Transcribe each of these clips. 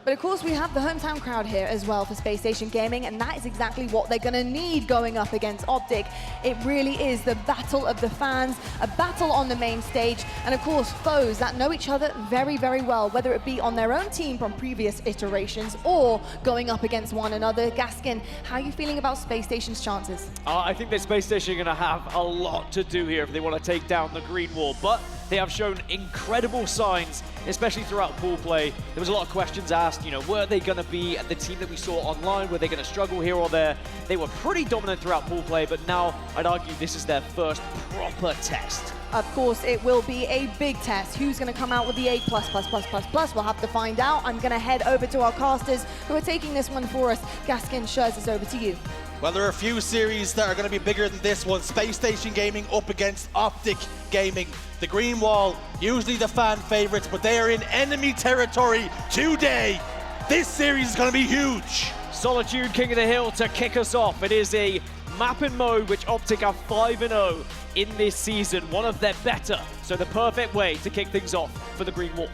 But of course, we have the hometown crowd here as well for Spacestation Gaming, and that is exactly what they're going to need going up against Optic. It really is the battle of the fans, a battle on the main stage, and of course, foes that know each other very, very well, whether it be on their own team from previous iterations or going up against one another. Gaskin, how are you feeling about Spacestation's chances? I think that Spacestation are going to have a lot to do here if they want to take down the green wall, but they have shown incredible signs, especially throughout pool play. There was a lot of questions asked, were they going to be the team that we saw online? Were they going to struggle here or there? They were pretty dominant throughout pool play, but now I'd argue this is their first proper test. Of course, it will be a big test. Who's going to come out with the A+++++? We'll have to find out. I'm going to head over to our casters who are taking this one for us. Gaskin, Shurs, is over to you. Well, there are a few series that are going to be bigger than this one. Spacestation Gaming up against Optic Gaming. The green wall, usually the fan favorites, but they are in enemy territory today. This series is going to be huge. StelluR King of the Hill to kick us off. It is a map and mode which Optic are 5-0 in this season, one of their better. So the perfect way to kick things off for the green wall.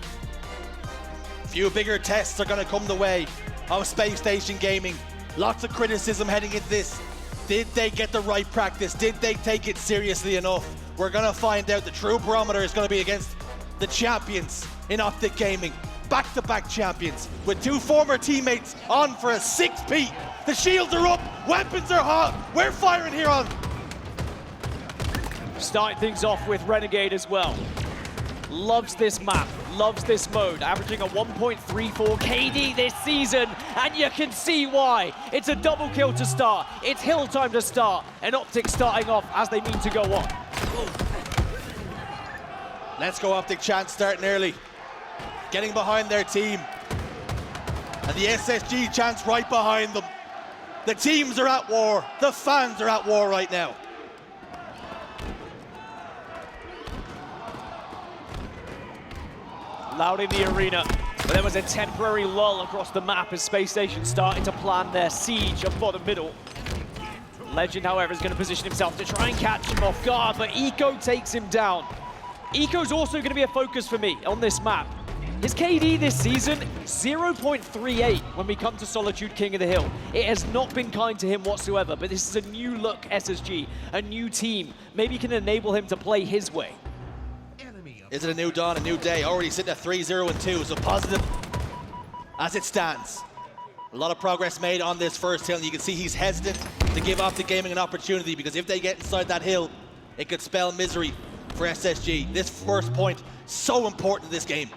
A few bigger tests are going to come the way of Spacestation Gaming. Lots of criticism heading into this. Did they get the right practice? Did they take it seriously enough? We're going to find out. The true barometer is going to be against the champions in Optic Gaming. Back-to-back champions with two former teammates on for a 6P. The shields are up, weapons are hot. We're firing here on. Starting things off with Renegade as well. Loves this map, loves this mode, averaging a 1.34 KD this season, and you can see why. It's a double kill to start, it's hill time to start, and Optic starting off as they mean to go on. Let's go Optic chance starting early. Getting behind their team. And the SSG chance right behind them. The teams are at war, the fans are at war right now. Loud in the arena, but there was a temporary lull across the map as Spacestation started to plan their siege of bottom middle. Lqgend, however, is going to position himself to try and catch him off guard, but Eco takes him down. Eco's also going to be a focus for me on this map. His KD this season, 0.38 when we come to StelluR King of the Hill. It has not been kind to him whatsoever, but this is a new look SSG, a new team. Maybe can enable him to play his way. Is it a new dawn, a new day? Already sitting at 3-0-2, so positive as it stands. A lot of progress made on this first hill, and you can see he's hesitant to give Optic Gaming an opportunity, because if they get inside that hill, it could spell misery for SSG. This first point, so important in this game.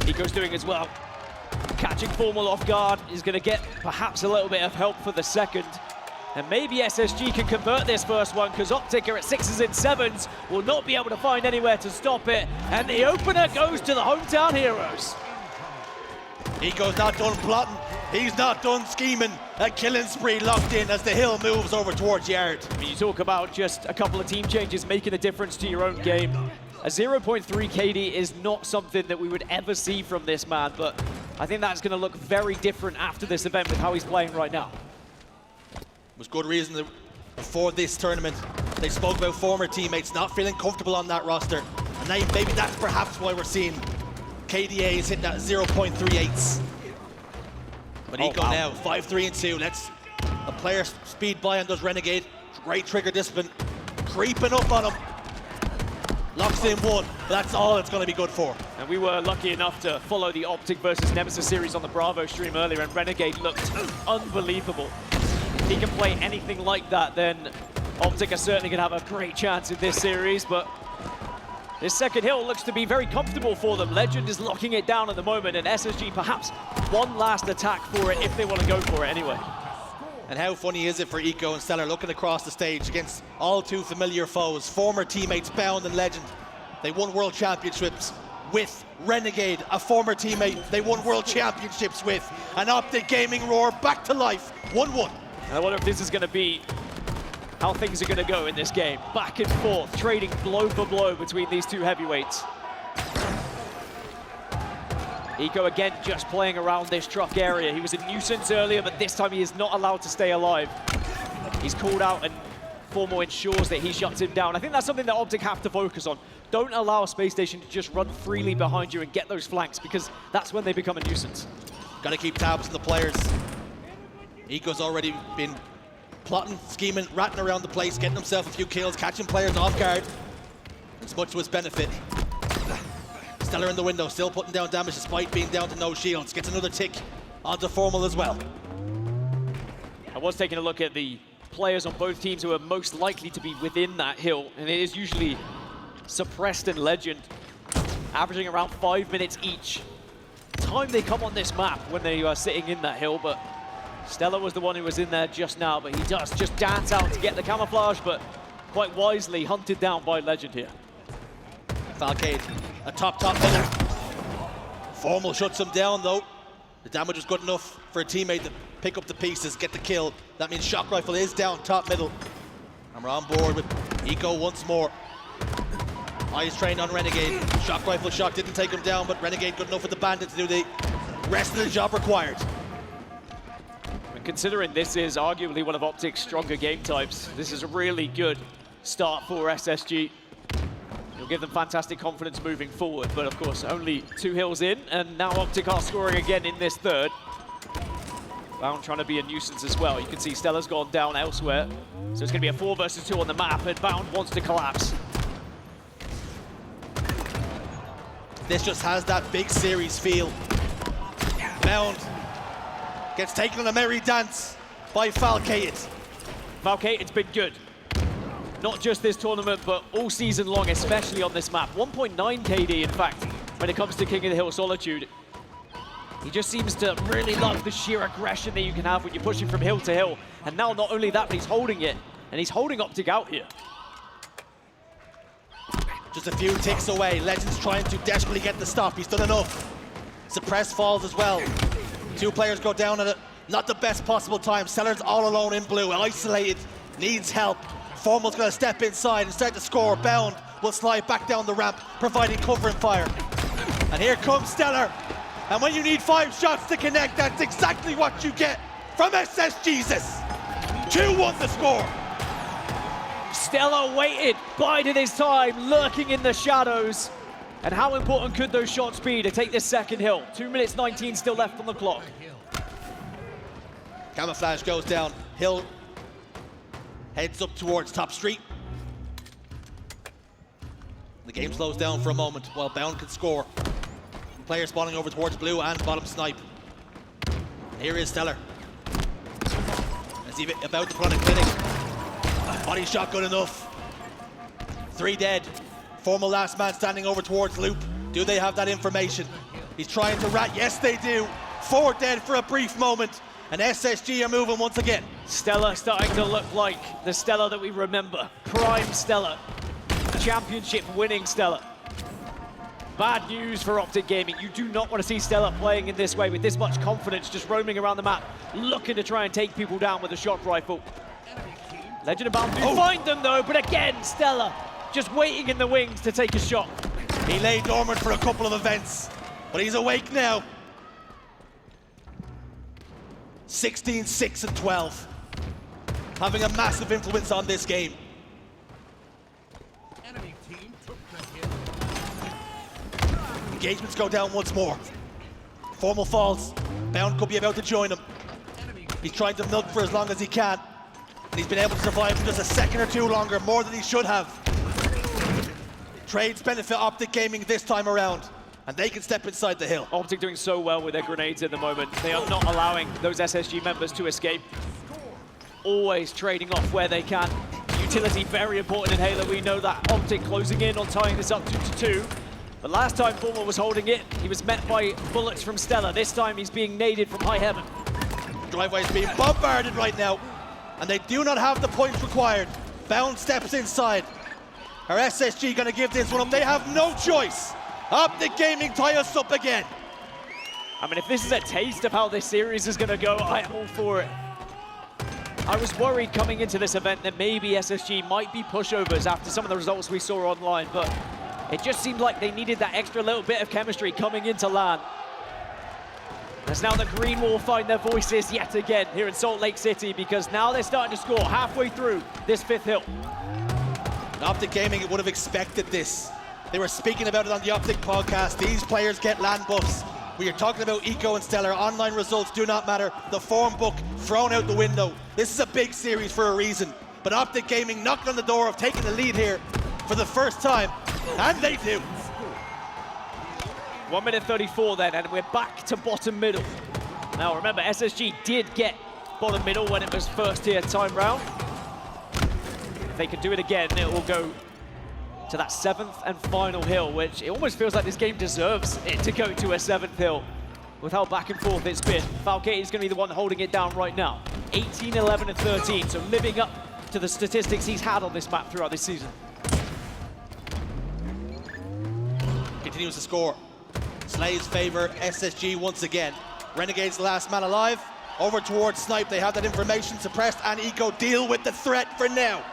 Eco's doing as well. Catching Formal off guard is going to get perhaps a little bit of help for the second. And maybe SSG can convert this first one, because Optic are at 6s and 7s, will not be able to find anywhere to stop it. And the opener goes to the hometown heroes. Eco's not done plotting, he's not done scheming. A killing spree locked in as the hill moves over towards Yard. I mean, you talk about just a couple of team changes making a difference to your own game. A 0.3 KD is not something that we would ever see from this man, but I think that's going to look very different after this event with how he's playing right now. Was good reason that before this tournament they spoke about former teammates not feeling comfortable on that roster, and now maybe that's perhaps why we're seeing KDAs hitting that 0.38s. But Eco now 5-3-2. Let's a player speed by on those Renegade. Great trigger discipline, creeping up on him. Locks in one, but that's all it's going to be good for. And we were lucky enough to follow the Optic versus Nemesis series on the Bravo stream earlier, and Renegade looked unbelievable. If he can play anything like that, then Optic are certainly going to have a great chance in this series, but this second hill looks to be very comfortable for them. Lqgend is locking it down at the moment, and SSG perhaps one last attack for it if they want to go for it anyway. And how funny is it for Eco and StelluR looking across the stage against all too familiar foes, former teammates Bound and Lqgend. They won World Championships with Renegade, a former teammate they won World Championships with. An Optic Gaming roar back to life, 1-1. I wonder if this is going to be how things are going to go in this game. Back and forth, trading blow for blow between these two heavyweights. Eco again just playing around this truck area. He was a nuisance earlier, but this time he is not allowed to stay alive. He's called out and Formal ensures that he shuts him down. I think that's something that Optic have to focus on. Don't allow Spacestation to just run freely behind you and get those flanks, because that's when they become a nuisance. Got to keep tabs on the players. Eco's already been plotting, scheming, ratting around the place, getting himself a few kills, catching players off guard. It's much to his benefit. StelluR in the window, still putting down damage despite being down to no shields. Gets another tick onto Formal as well. I was taking a look at the players on both teams who are most likely to be within that hill, and it is usually Suppressed and Lqgend, averaging around 5 minutes each. Time they come on this map when they are sitting in that hill, but StelluR was the one who was in there just now, but he does just dance out to get the camouflage, but quite wisely hunted down by Lqgend here. Falcated, a top hitter. Formal shuts him down though. The damage was good enough for a teammate to pick up the pieces, get the kill. That means Shock Rifle is down top middle. And we're on board with Eco once more. Eyes trained on Renegade. Shock Rifle shot didn't take him down, but Renegade good enough with the Bandit to do the rest of the job required. And considering this is arguably one of Optic's stronger game types, this is a really good start for SSG. It'll give them fantastic confidence moving forward, but of course only 2 hills in, and now Optic are scoring again in this third. Bound trying to be a nuisance as well. You can see StelluR's gone down elsewhere, so it's going to be a 4 versus 2 on the map, and Bound wants to collapse. This just has that big series feel. Bound gets taken on a merry dance by Falcated. Falcated's been good. Not just this tournament, but all season long, especially on this map. 1.9 KD, in fact, when it comes to King of the Hill Solitude. He just seems to really love the sheer aggression that you can have when you're pushing from hill to hill. And now not only that, but he's holding it, and he's holding Optic out here. Just a few ticks away. Lqgend's trying to desperately get the stop. He's done enough. Suppress falls as well. 2 players go down at not the best possible time. StelluR's all alone in blue, isolated, needs help. Formal's going to step inside and start to score. Bound will slide back down the ramp, providing cover and fire. And here comes StelluR. And when you need 5 shots to connect, that's exactly what you get from SSG's. 2-1 the score. StelluR waited, bided his time, lurking in the shadows. And how important could those shots be to take this second hill? 2 minutes 19 still left on the clock. Camouflage goes down. Hill heads up towards top street. The game slows down for a moment while Bound can score. Player spawning over towards blue and bottom snipe. And here is StelluR. As he about to put on a clinic. Body shot good enough. 3 dead. Formal last man standing over towards Loop. Do they have that information? He's trying to rat. Yes, they do. 4 dead for a brief moment. And SSG are moving once again. StelluR starting to look like the StelluR that we remember. Prime StelluR. Championship winning StelluR. Bad news for Optic Gaming. You do not want to see StelluR playing in this way with this much confidence, just roaming around the map, looking to try and take people down with a shock rifle. Lqgend and Bound do find them though, but again, StelluR just waiting in the wings to take a shot. He lay dormant for a couple of events, but he's awake now. 16, 6, and 12. Having a massive influence on this game. Engagements go down once more. Formal falls. Bound could be about to join him. He's trying to milk for as long as he can. And he's been able to survive for just a second or 2 longer, more than he should have. Trades benefit Optic Gaming this time around, and they can step inside the hill. Optic doing so well with their grenades at the moment. They are not allowing those SSG members to escape. Always trading off where they can. Utility very important in Halo. We know that. Optic closing in on tying this up 2-2. But last time Formal was holding it, he was met by bullets from StelluR. This time he's being naded from high heaven. Driveway is being bombarded right now, and they do not have the points required. Bound steps inside. Are SSG going to give this one up? They have no choice. Optic Gaming tie us up again. I mean, if this is a taste of how this series is going to go, I am all for it. I was worried coming into this event that maybe SSG might be pushovers after some of the results we saw online, but it just seemed like they needed that extra little bit of chemistry coming into LAN. As now the green will find their voices yet again here in Salt Lake City, because now they're starting to score halfway through this fifth hill. Optic Gaming would have expected this. They were speaking about it on the Optic podcast. These players get land buffs. We are talking about Eco and StelluR. Online results do not matter. The form book thrown out the window. This is a big series for a reason. But Optic Gaming knocked on the door of taking the lead here for the first time, and they do. 1 minute 34 then, and we're back to bottom middle. Now remember, SSG did get bottom middle when it was first here time round. If they can do it again, it will go to that 7th and final hill, which it almost feels like this game deserves it to go to a 7th hill with how back and forth it's been. Falcated is going to be the one holding it down right now. 18, 11, and 13, so living up to the statistics he's had on this map throughout this season. Continues to score. Slays favor SSG once again. Renegade's the last man alive. Over towards Snipe, they have that information suppressed, and Eco deal with the threat for now.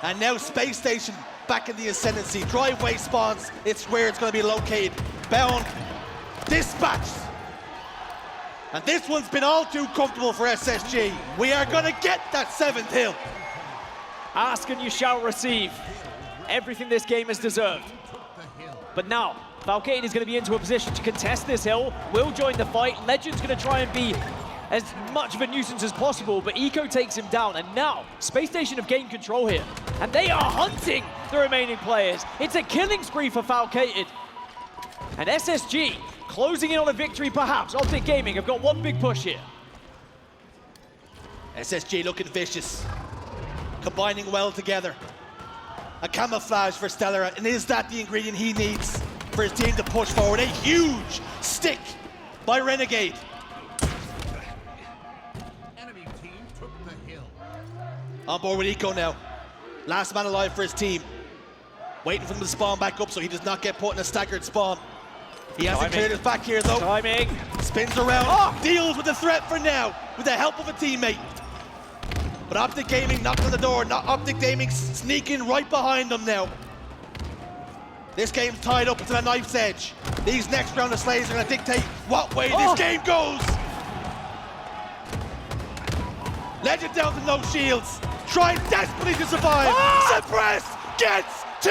And now Spacestation back in the ascendancy. Driveway spawns, it's where it's going to be located. Bound, dispatched. And this one's been all too comfortable for SSG. We are going to get that 7th hill. Ask and you shall receive. Everything this game has deserved. But now, Falcated is going to be into a position to contest this hill, will join the fight. Lqgend's going to try and be as much of a nuisance as possible, but Eco takes him down, and now Spacestation have gained control here, and they are hunting the remaining players. It's a killing spree for Falcated. And SSG closing in on a victory perhaps. Optic Gaming have got one big push here. SSG looking vicious, combining well together. A camouflage for StelluR, and is that the ingredient he needs for his team to push forward? A huge stick by Renegade. Enemy team took the hill. On board with Eco now. Last man alive for his team. Waiting for him to spawn back up so he does not get put in a staggered spawn. He hasn't cleared his back here though. Timing. Spins around, deals with the threat for now, with the help of a teammate. But Optic Gaming knocked on the door, not Optic Gaming sneaking right behind them now. This game's tied up to the knife's edge. These next round of slays are going to dictate what way this game goes. Lqgend down to no shields, trying desperately to survive. Suppress gets 2.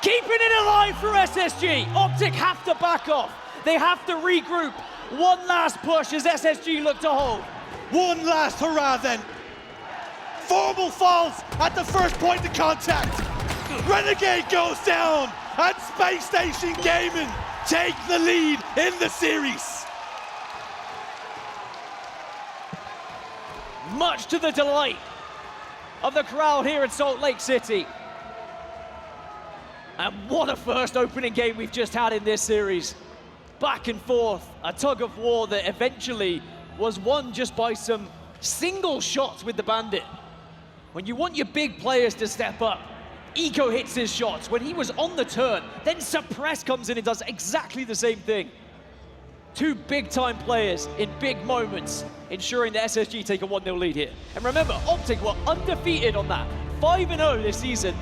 Keeping it alive for SSG. Optic have to back off. They have to regroup. One last push as SSG look to hold. One last hurrah then. Formal falls at the first point of contact. Renegade goes down, and Spacestation Gaming take the lead in the series. Much to the delight of the crowd here in Salt Lake City. And what a first opening game we've just had in this series. Back and forth, a tug of war that eventually was won just by some single shots with the Bandit. When you want your big players to step up, Eco hits his shots. When he was on the turn, then Suppress comes in and does exactly the same thing. Two big-time players in big moments, ensuring that SSG take a 1-0 lead here. And remember, Optic were undefeated on that. 5-0 this season,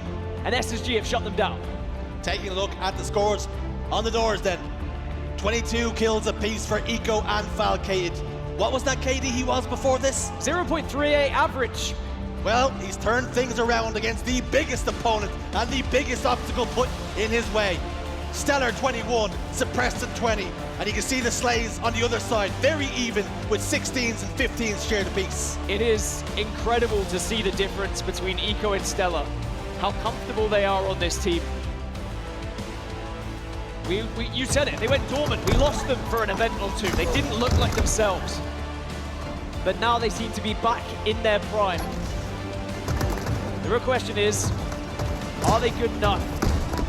and SSG have shut them down. Taking a look at the scores on the doors then. 22 kills apiece for Eco and Falcated. What was that KD he was before this? 0.38 average. Well, he's turned things around against the biggest opponent and the biggest obstacle put in his way. StelluR 21, Suppressed at 20, and you can see the slays on the other side, very even with 16s and 15s shared apiece. It is incredible to see the difference between Eco and StelluR, how comfortable they are on this team. You said it, they went dormant. We lost them for an event or two. They didn't look like themselves. But now they seem to be back in their prime. The real question is, are they good enough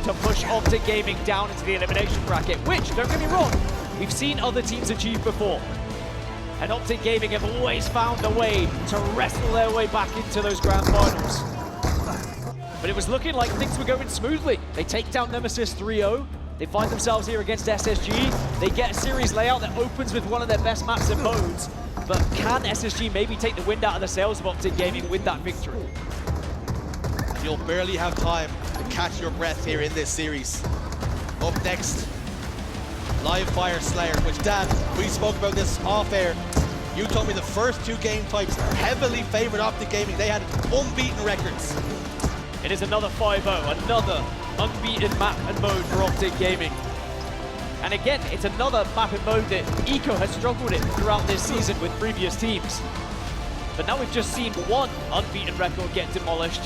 to push Optic Gaming down into the elimination bracket? Which, don't get me wrong, we've seen other teams achieve before. And Optic Gaming have always found a way to wrestle their way back into those grand finals. But it was looking like things were going smoothly. They take down Nemesis 3-0. They find themselves here against SSG. They get a series layout that opens with one of their best maps and modes. But can SSG maybe take the wind out of the sails of Optic Gaming with that victory? You'll barely have time to catch your breath here in this series. Up next, Live Fire Slayer, which Dan, we spoke about this off air. You told me the first 2 game types heavily favored Optic Gaming. They had unbeaten records. It is another 5-0, another unbeaten map and mode for Optic Gaming. And again, it's another map and mode that Eco has struggled in throughout this season with previous teams. But now we've just seen one unbeaten record get demolished.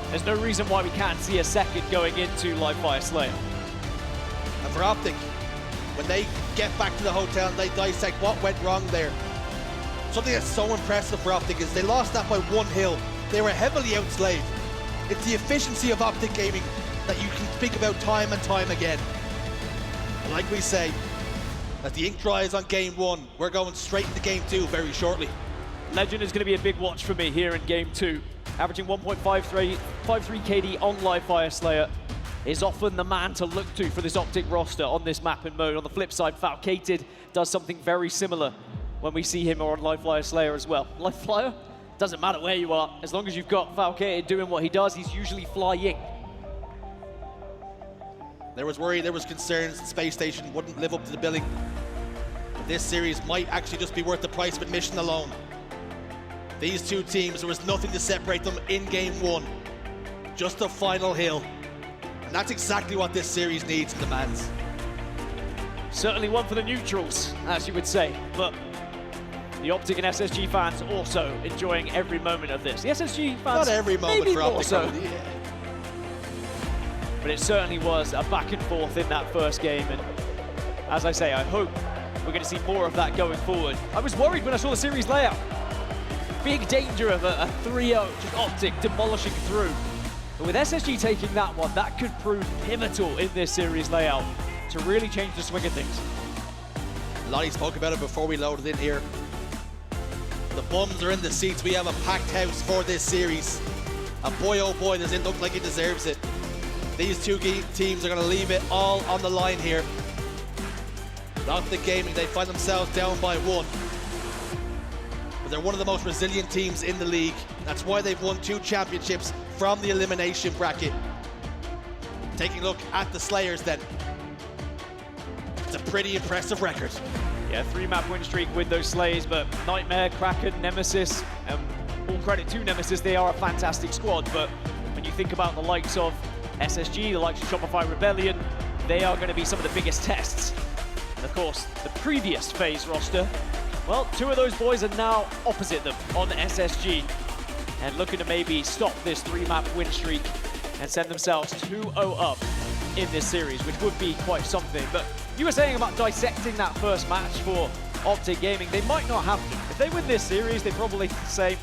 There's no reason why we can't see a second going into Live Fire Slayer. And for Optic, when they get back to the hotel and they dissect what went wrong there, something that's so impressive for Optic is they lost that by 1 hill. They were heavily outslaved. It's the efficiency of Optic Gaming that you can speak about time and time again. And like we say, as the ink dries on game 1, we're going straight into game 2 very shortly. Lqgend is going to be a big watch for me here in game 2. Averaging 1.53 KD on Live Fire Slayer is often the man to look to for this Optic roster on this map and mode. On the flip side, Falcated does something very similar when we see him on Live Fire Slayer as well. Live Fire, doesn't matter where you are, as long as you've got Falcated doing what he does, he's usually flying. There was worry, there was concerns that Spacestation wouldn't live up to the billing. But this series might actually just be worth the price of admission alone. These 2 teams, there was nothing to separate them in game 1. Just a final hill. And that's exactly what this series needs and demands. Certainly one for the neutrals, as you would say, but the Optic and SSG fans also enjoying every moment of this. The SSG fans, not every moment maybe for more Optic. so. Yeah. But it certainly was a back and forth in that first game, and as I say, I hope we're going to see more of that going forward. I was worried when I saw the series layout. Big danger of a 3-0, just Optic demolishing through. But with SSG taking that one, that could prove pivotal in this series layout to really change the swing of things. Lonnie spoke about it before we loaded in here. The bums are in the seats. We have a packed house for this series. And boy, oh boy, does it look like it deserves it. These 2 teams are going to leave it all on the line here. Optic Gaming, they find themselves down by 1. But they're one of the most resilient teams in the league. That's why they've won 2 championships from the elimination bracket. Taking a look at the Slayers then. It's a pretty impressive record. Yeah, 3-map win streak with those Slays, but Nightmare, Kraken, Nemesis, all credit to Nemesis, they are a fantastic squad, but when you think about the likes of SSG, the likes of Shopify Rebellion, they are going to be some of the biggest tests. And of course, the previous phase roster, well, 2 of those boys are now opposite them on SSG and looking to maybe stop this 3-map win streak and send themselves 2-0 up in this series, which would be quite something. But you were saying about dissecting that first match for Optic Gaming, they might not have to. If they win this series, they probably say,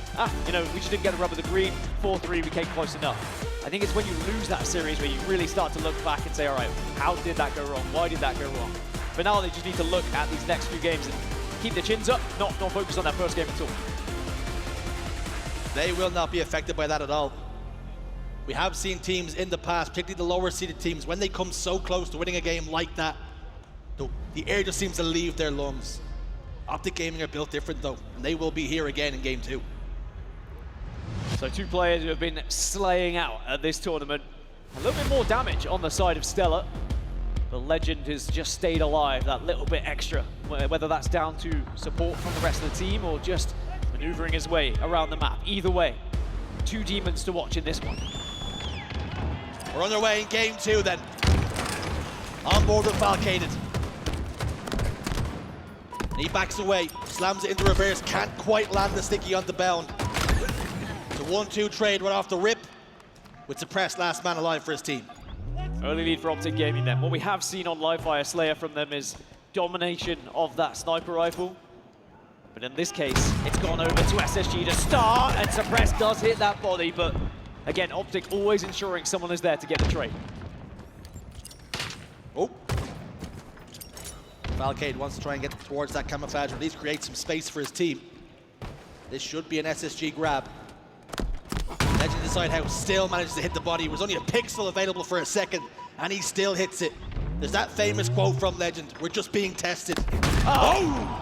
you know, we just didn't get a rub of the green, 4-3, we came close enough. I think it's when you lose that series where you really start to look back and say, all right, how did that go wrong? Why did that go wrong? But now they just need to look at these next few games and keep their chins up, not focus on that first game at all. They will not be affected by that at all. We have seen teams in the past, particularly the lower seeded teams, when they come so close to winning a game like that, the air just seems to leave their lungs. Optic Gaming are built different though, and they will be here again in game 2. So 2 players who have been slaying out at this tournament. A little bit more damage on the side of StelluR. The Lqgend has just stayed alive that little bit extra, whether that's down to support from the rest of the team or just maneuvering his way around the map. Either way, 2 demons to watch in this one. We're on their way in game 2 then. On board with Falcated. And he backs away, slams it into reverse, can't quite land the sticky on the bound. It's a 1-2 trade right off the rip with suppressed last man alive for his team. Early lead for Optic Gaming then. What we have seen on Live Fire Slayer from them is domination of that sniper rifle. But in this case, it's gone over to SSG to start, and Suppress does hit that body, but again, Optic always ensuring someone is there to get the trade. Oh. Falcated wants to try and get towards that camouflage, or at least create some space for his team. This should be an SSG grab. Lqgend inside house still manages to hit the body. There was only a pixel available for a second, and he still hits it. There's that famous quote from Lqgend, "We're just being tested." Oh!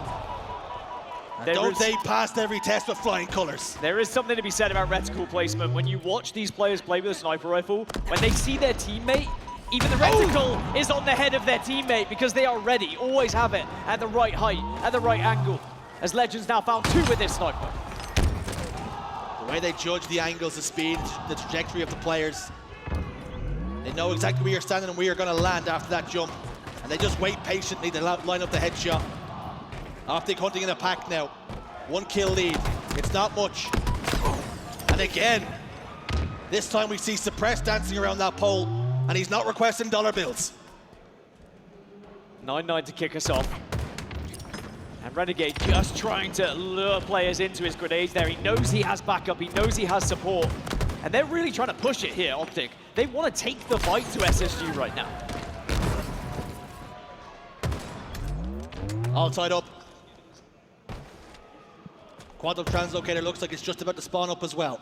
Don't they pass every test with flying colors? There is something to be said about reticle placement. When you watch these players play with a sniper rifle, when they see their teammate Even the reticle is on the head of their teammate because they are ready, always have it at the right height, at the right angle. As Legends now found 2 with this sniper. The way they judge the angles, the speed, the trajectory of the players. They know exactly where you're standing and where you're going to land after that jump. And they just wait patiently to line up the headshot. Optic hunting in a pack now. 1 kill lead. It's not much. And again, this time we see Suppress dancing around that pole, and he's not requesting dollar bills. 9-9 to kick us off. And Renegade just trying to lure players into his grenades there. He knows he has backup, he knows he has support. And they're really trying to push it here, Optic. They want to take the fight to SSG right now. All tied up. Quantum Translocator looks like it's just about to spawn up as well.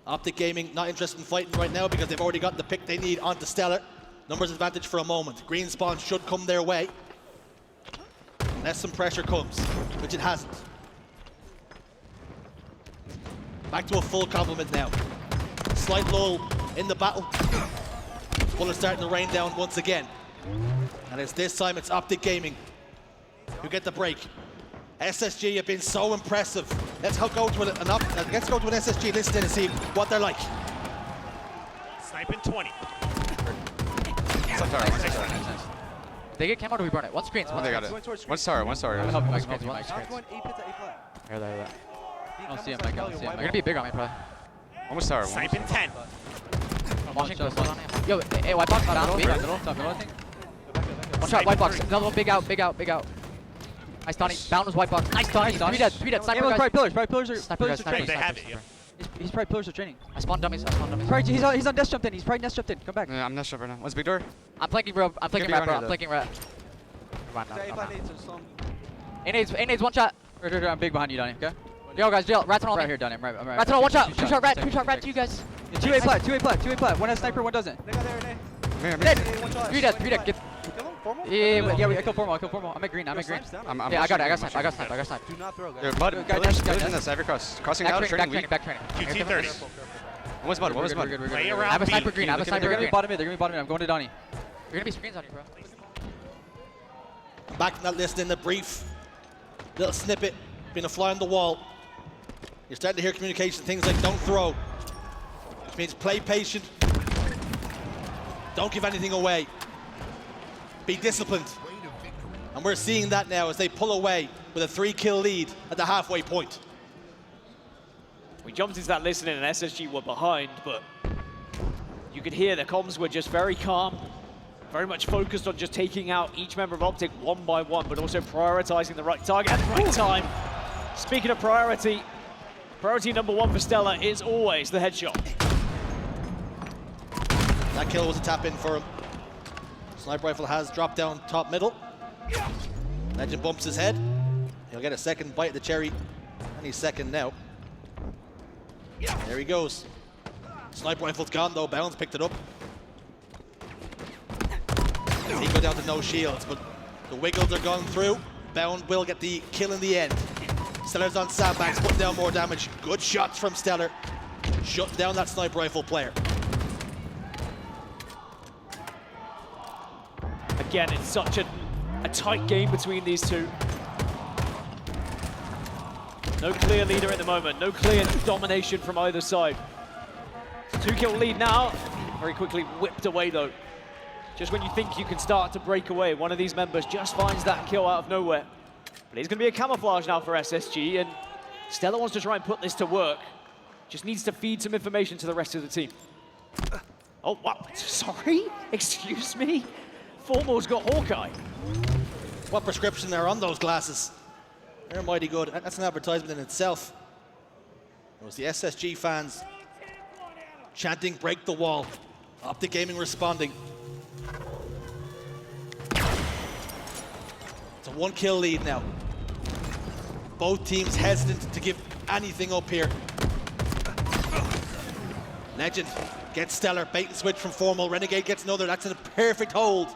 Optic Gaming not interested in fighting right now because they've already got the pick they need onto StelluR. Numbers advantage for a moment. Green spawn should come their way. Unless some pressure comes, which it hasn't. Back to a full complement now. Slight lull in the battle. Bullets starting to rain down once again. And it's this time it's Optic Gaming who get the break. SSG have been so impressive. Let's go to an SSG listing and see what they're like. Sniping 20. Nice. They get cam out or we burn it? One screens. They got it. One star. I'm gonna help you, Mike screens. Here, there. I don't see him, Mike. I don't see him. They're gonna be big on me, probably. One star. Sniping 10. I'm watching close. Yo, hey, white box, not out. Middle, I think. One shot, white box. Another one, big out. Nice Donnie. Bound was white box. Nice Donnie. 3 dead. Sniper guys. Probably pillars are They have it, yeah. He's probably pillars are training. I spawned dummies. He's on nest jumped in. He's probably nest jumped in. Come back. I'm not sure right now. What's big door? I'm flanking red, bro. I'm flanking red. A-nades, one shot. I'm big behind you, Donnie, okay? Yo, guys, Rats on all Right me. here, Donnie. I'm right. Rats on, one shot. 2 shot rat to you guys. 2A plat. One has sniper, one doesn't. Dead. 3 dead. Get. Yeah, I killed Formal. I'm at green. Yeah, I got snipe. Do not throw, guys. Yo, Bud, pillars in the cyber cross. Crossing out, training weak. Back training. QT 30. What was Bud? Play I around have a B. sniper green. They're gonna be bottom mid. I'm going to Donnie. You're gonna be screens on you, bro. Back in that list in the brief. Little snippet. Been a fly on the wall. You're starting to hear communication. Things like don't throw. Which means play patient. Don't give anything away. Be disciplined. And we're seeing that now as they pull away with a 3-kill lead at the halfway point. We jumped into that listening and SSG were behind, but you could hear the comms were just very calm, very much focused on just taking out each member of Optic one by one, but also prioritizing the right target at the right time. Speaking of priority number 1 for StelluR is always the headshot. That kill was a tap in for him. Sniper rifle has dropped down top middle. Legend bumps his head. He'll get a second bite of the cherry any second now. There he goes. Sniper rifle's gone though. Bounds picked it up. He go down to no shields, but the wiggles are gone through. Bound will get the kill in the end. StelluR's on sandbags, putting down more damage. Good shots from StelluR. Shutting down that sniper rifle player. Again, it's such a tight game between these two. No clear leader at the moment, no clear domination from either side. 2-kill lead now, very quickly whipped away though. Just when you think you can start to break away, one of these members just finds that kill out of nowhere. But it's going to be a camouflage now for SSG, and StelluR wants to try and put this to work. Just needs to feed some information to the rest of the team. Oh, wow, sorry? Excuse me? Formal's got Hawkeye. What prescription are on those glasses? They're mighty good. That's an advertisement in itself. It was the SSG fans chanting, break the wall. Optic Gaming responding. It's a 1-kill lead now. Both teams hesitant to give anything up here. Legend gets StelluR, bait and switch from Formal. Renegade gets another. That's in a perfect hold.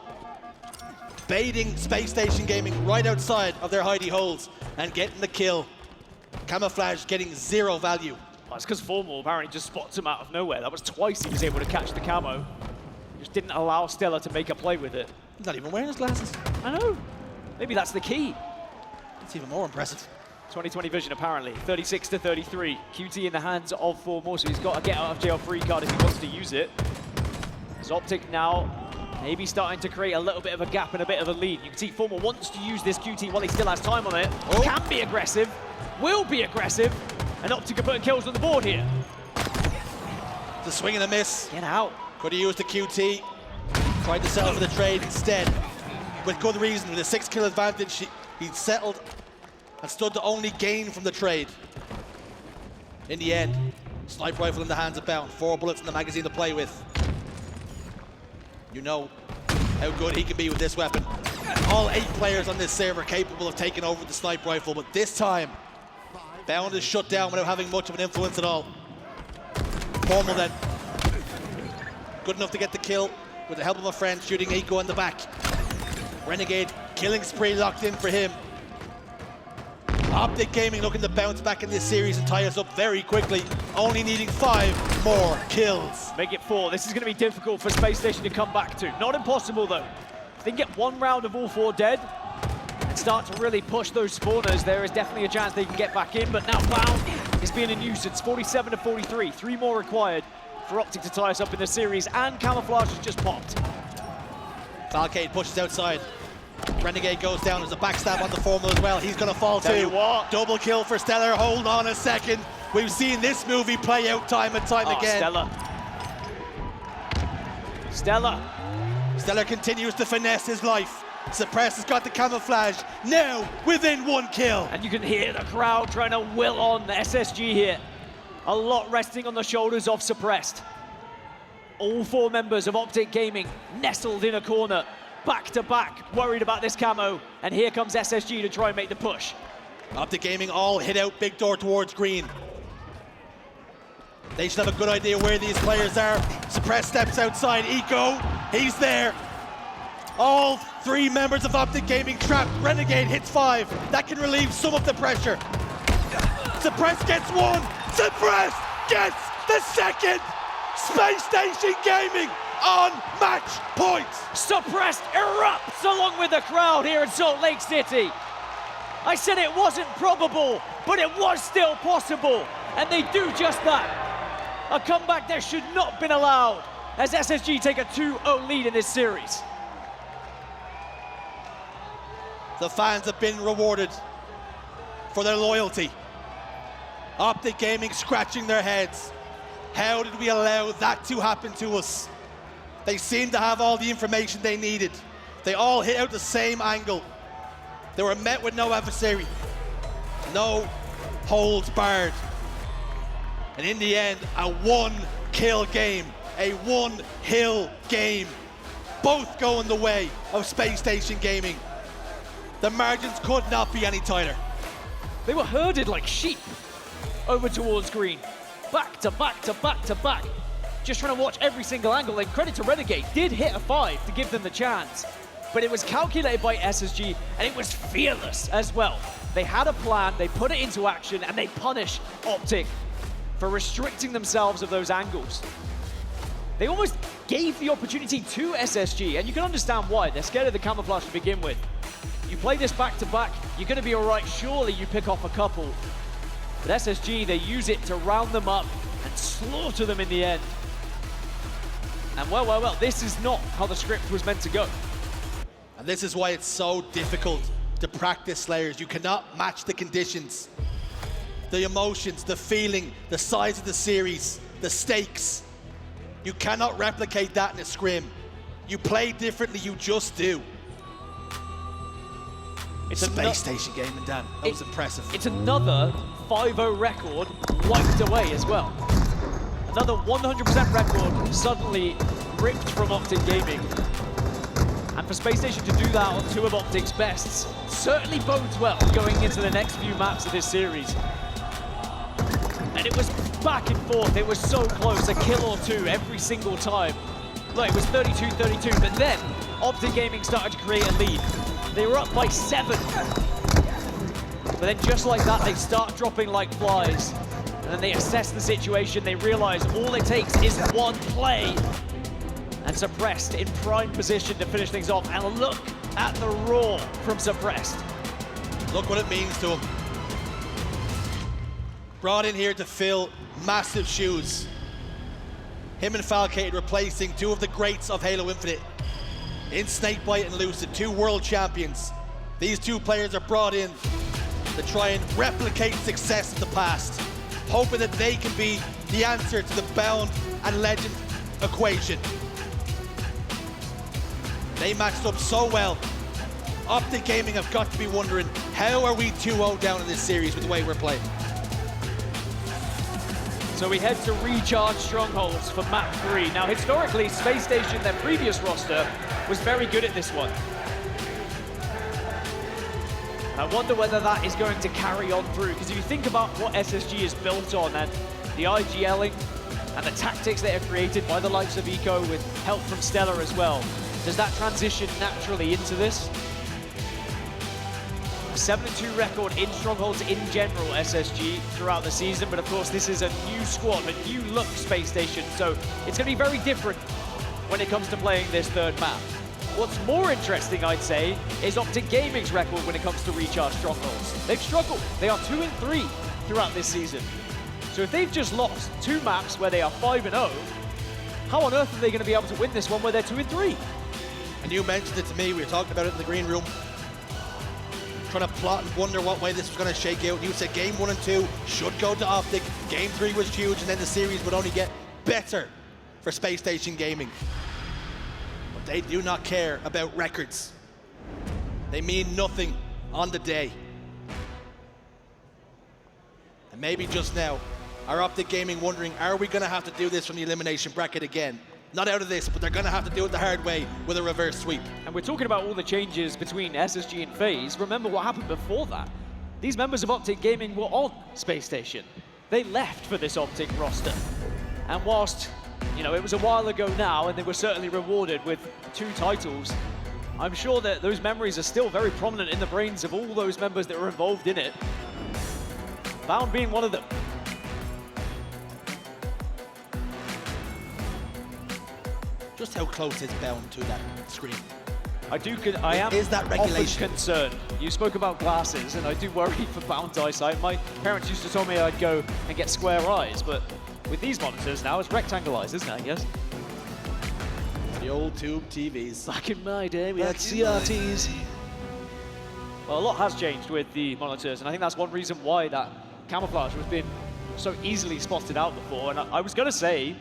Baiting Spacestation Gaming right outside of their hidey holes and getting the kill. Camouflage getting 0 value. That's because Formal apparently just spots him out of nowhere. That was twice he was able to catch the camo. Just didn't allow StelluR to make a play with it. He's not even wearing his glasses. I know. Maybe that's the key. It's even more impressive. 2020 vision, apparently. 36 to 33. QT in the hands of 4 more, so he's got a get out of jail free card if he wants to use it. As Optic now maybe starting to create a little bit of a gap and a bit of a lead. You can see Former wants to use this QT while he still has time on it. Oh. Can be aggressive, will be aggressive, and Optic are putting kills on the board here. The swing and a miss. Get out. Could have used the QT. Tried to settle for the trade instead. With good reason, with a 6-kill advantage, he settled and stood to only gain from the trade. In the end, sniper rifle in the hands of Bound, 4 bullets in the magazine to play with. You know how good he can be with this weapon. All 8 players on this server capable of taking over the sniper rifle, but this time, Bound is shut down without having much of an influence at all. Formal then. Good enough to get the kill with the help of a friend shooting Eco in the back. Renegade killing spree locked in for him. Optic Gaming looking to bounce back in this series and tie us up very quickly, only needing 5 more kills. Make it 4. This is going to be difficult for Spacestation to come back to. Not impossible, though. If they can get 1 round of all 4 dead and start to really push those spawners, there is definitely a chance they can get back in, but now Bound is being a nuisance. 47 to 43. 3 more required for Optic to tie us up in the series, and Camouflage has just popped. Falcated pushes outside. Renegade goes down. There's a backstab on the Formal as well. He's going to fall Tell you too. what. Double kill for StelluR. Hold on a second. We've seen this movie play out time and time again. StelluR continues to finesse his life. Suppress has got the camouflage. Now within 1 kill. And you can hear the crowd trying to will on the SSG here. A lot resting on the shoulders of Suppressed. All 4 members of Optic Gaming nestled in a corner, back to back, worried about this camo, and here comes SSG to try and make the push. Optic Gaming all hit out big door towards green. They should have a good idea where these players are. Suppress steps outside. Eco, he's there. All 3 members of Optic Gaming trapped. Renegade hits 5. That can relieve some of the pressure. Suppress gets 1. Suppress gets the 2nd. Spacestation Gaming on match point. Suppressed erupts along with the crowd here in Salt Lake City. I said it wasn't probable, but it was still possible, and they do just that. A comeback that should not have been allowed as SSG take a 2-0 lead in this series. The fans have been rewarded for their loyalty. Optic Gaming scratching their heads. How did we allow that to happen to us? They seemed to have all the information they needed. They all hit out the same angle. They were met with no adversary. No holds barred. And in the end, a 1-kill game. A 1-hill game. Both going the way of Spacestation Gaming. The margins could not be any tighter. They were herded like sheep over towards green. Back to back to back to back. Just trying to watch every single angle, and credit to Renegade, did hit a 5 to give them the chance. But it was calculated by SSG, and it was fearless as well. They had a plan, they put it into action, and they punish Optic for restricting themselves of those angles. They almost gave the opportunity to SSG, and you can understand why. They're scared of the camouflage to begin with. You play this back to back, you're going to be all right. Surely you pick off a couple. But SSG, they use it to round them up and slaughter them in the end. And well, this is not how the script was meant to go. And this is why it's so difficult to practice Slayers. You cannot match the conditions, the emotions, the feeling, the size of the series, the stakes. You cannot replicate that in a scrim. You play differently, you just do. It's Spacestation Gaming, Dan. That was impressive. It's another 5-0 record wiped away as well. Another 100% record suddenly ripped from Optic Gaming. And for Spacestation to do that on 2 of Optic's bests certainly bodes well going into the next few maps of this series. And it was back and forth, it was so close, a kill or 2 every single time. Look, it was 32-32, but then Optic Gaming started to create a lead. They were up by 7. But then just like that, they start dropping like flies. And then they assess the situation, they realize all it takes is 1 play. And Suppressed in prime position to finish things off. And look at the roar from Suppressed. Look what it means to him. Brought in here to fill massive shoes. Him and Falcated replacing two of the greats of Halo Infinite in Snakebite and Lucid, two world champions. These two players are brought in to try and replicate success of the past, hoping that they can be the answer to the Bound and Legend equation. They matched up so well. Optic Gaming have got to be wondering, how are we 2-0 down in this series with the way we're playing? So we head to recharge strongholds for map 3. Now, historically, Space Station, their previous roster, was very good at this one. I wonder whether that is going to carry on through, because if you think about what SSG is built on and the IGLing and the tactics that are created by the likes of Eco with help from StelluR as well, does that transition naturally into this? A 7-2 record in strongholds in general, SSG, throughout the season, but of course this is a new squad, a new look Space Station, so it's going to be very different when it comes to playing this third map. What's more interesting, I'd say, is Optic Gaming's record when it comes to recharge strongholds. They've struggled. They are 2-3 throughout this season. So if they've just lost 2 maps where they are 5-0, how on earth are they going to be able to win this one where they're 2-3? And you mentioned it to me, we were talking about it in the green room, trying to plot and wonder what way this was going to shake out. You said game 1 and 2 should go to Optic, game 3 was huge, and then the series would only get better for Space Station Gaming. But they do not care about records. They mean nothing on the day. And maybe just now, are Optic Gaming wondering, are we going to have to do this from the elimination bracket again? Not out of this, but they're going to have to do it the hard way with a reverse sweep. And we're talking about all the changes between SSG and FaZe. Remember what happened before that. These members of Optic Gaming were on Space Station. They left for this Optic roster. And whilst, you know, it was a while ago now, and they were certainly rewarded with 2 titles, I'm sure that those memories are still very prominent in the brains of all those members that were involved in it. Bound being one of them. Just how close is Bound to that screen? I am Is that regulation? often concerned. You spoke about glasses, and I do worry for Bound's eyesight. My parents used to tell me I'd go and get square eyes, but with these monitors now, it's rectangle eyes, isn't it, I guess? The old tube TVs. Back in my day, we had CRTs. Well, a lot has changed with the monitors, and I think that's one reason why that camouflage was being so easily spotted out before. And I was going to say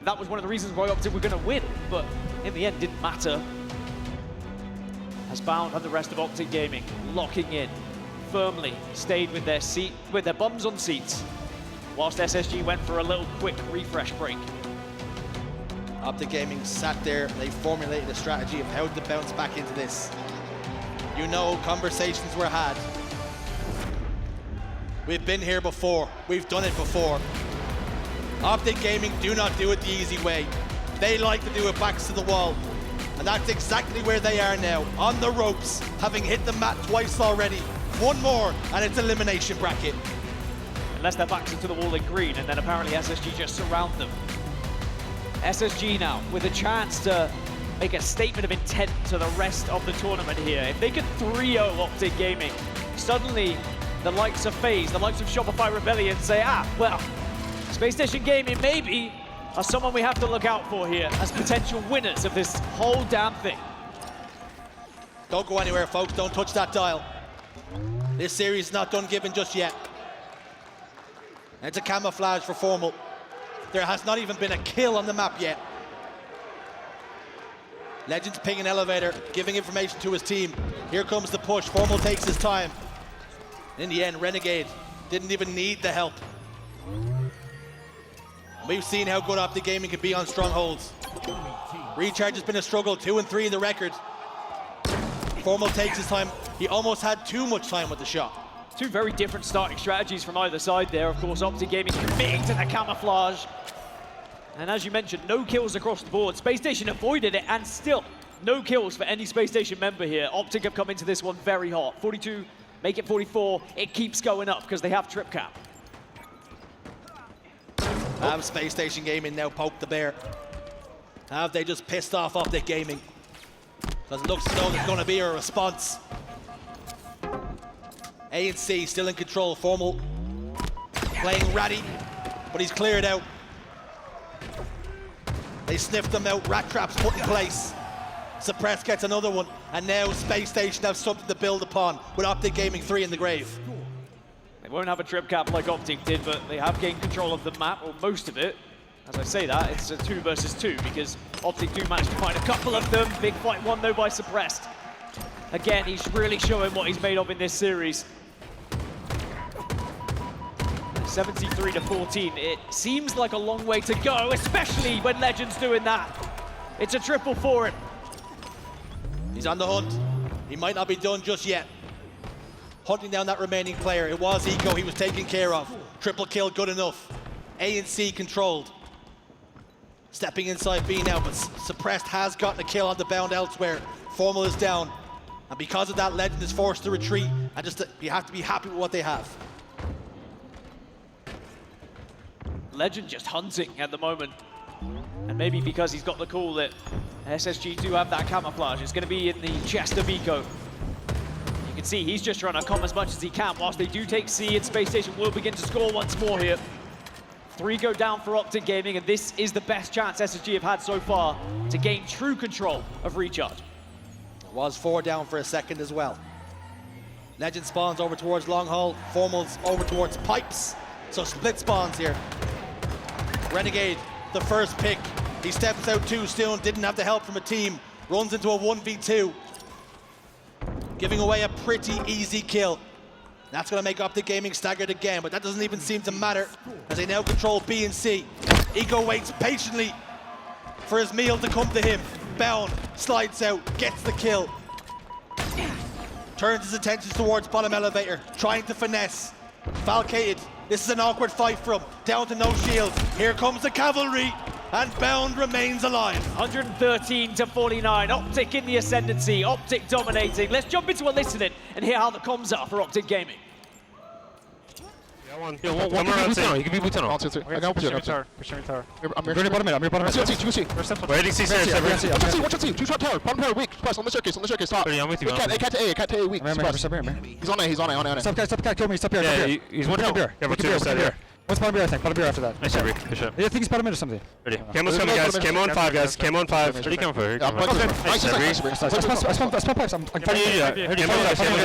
that was one of the reasons why Optic were going to win, but in the end, didn't matter. As Bound and the rest of Optic Gaming locking in, firmly stayed with their bums on seats, whilst SSG went for a little quick refresh break. Optic Gaming sat there, they formulated a strategy of how to bounce back into this. You know, conversations were had. We've been here before, we've done it before. Optic Gaming do not do it the easy way. They like to do it backs to the wall. And that's exactly where they are now, on the ropes, having hit the mat twice already. One more, and it's elimination bracket. Unless their backs are to the wall in green, and then apparently SSG just surround them. SSG now, with a chance to make a statement of intent to the rest of the tournament here. If they could 3-0 Optic Gaming, suddenly the likes of FaZe, the likes of Shopify Rebellion say, well, Space Station Gaming maybe are someone we have to look out for here as potential winners of this whole damn thing. Don't go anywhere, folks. Don't touch that dial. This series is not done giving just yet. It's a camouflage for Formal. There has not even been a kill on the map yet. Legends pinging elevator, giving information to his team. Here comes the push. Formal takes his time. In the end, Renegade didn't even need the help. We've seen how good Optic Gaming can be on strongholds. Recharge has been a struggle, 2-3 the record. Formal takes his time. He almost had too much time with the shot. 2 very different starting strategies from either side there. Of course, Optic Gaming committing to the camouflage. And as you mentioned, no kills across the board. Space Station avoided it, and still no kills for any Space Station member here. Optic have come into this one very hot. 42, make it 44. It keeps going up because they have trip cap. Space Station Gaming now poke the bear. Have they just pissed off Optic Gaming? Because it looks as though there's going to be a response. A&C still in control. Formal playing ratty, but he's cleared out. They sniffed him out. Rat traps put in place. Suppress gets another one, and now Space Station have something to build upon with Optic Gaming 3 in the grave. They won't have a trip cap like Optic did, but they have gained control of the map, or most of it. As I say that, it's a 2 versus 2 because Optic do manage to find a couple of them. Big fight won though by Suppressed. Again, he's really showing what he's made of in this series. 73 to 14. It seems like a long way to go, especially when Legend's doing that. It's a triple for him. He's on the hunt. He might not be done just yet. Hunting down that remaining player. It was Eco he was taken care of. Triple kill, good enough. A&C controlled. Stepping inside B now, but Suppressed has gotten a kill on the bound elsewhere. Formal is down. And because of that, Legend is forced to retreat. And just you have to be happy with what they have. Legend just hunting at the moment. And maybe because he's got the call that SSG do have that camouflage. It's going to be in the chest of Eco. You can see he's just trying to come as much as he can whilst they do take C, and Space Station will begin to score once more here. 3 go down for Optic Gaming, and this is the best chance SSG have had so far to gain true control of Recharge. It was 4 down for a second as well. Legend spawns over towards Long Haul. Formal's over towards Pipes. So split spawns here. Renegade, the first pick. He steps out too soon, didn't have the help from a team. Runs into a 1v2. Giving away a pretty easy kill. That's going to make Optic Gaming staggered again, but that doesn't even seem to matter as they now control B and C. Eco waits patiently for his meal to come to him. Bound, slides out, gets the kill. Turns his attention towards bottom elevator, trying to finesse. Falcated, this is an awkward fight for him. Down to no shield. Here comes the cavalry, and Bound remains alive. 113 to 49. Optic in the ascendancy. Optic dominating. Let's jump into a listening and hear how the comms are for Optic Gaming. One more outside. You can be tunnel. I got up here. Pushing tower. I'm going bottom mid. I'm bottom mid. Juicy. Waiting C stairs. Watch out, two shot tower. Bottom tower weak. Press on the staircase. Stop. I'm with you. A cat to A weak. He's on A. Stop, kill me, stop here. Yeah, he's one down. Yeah, but 2 side here. What's bottom beer, I think? Bottom beer after that. Nice shot. Good shot. Yeah, I think it's bottom mid or something. Ready. Camo's coming, guys. Camo on 5, guys. Camo on 5. Ready, come for. Nice. I spot pipes. I'm Camo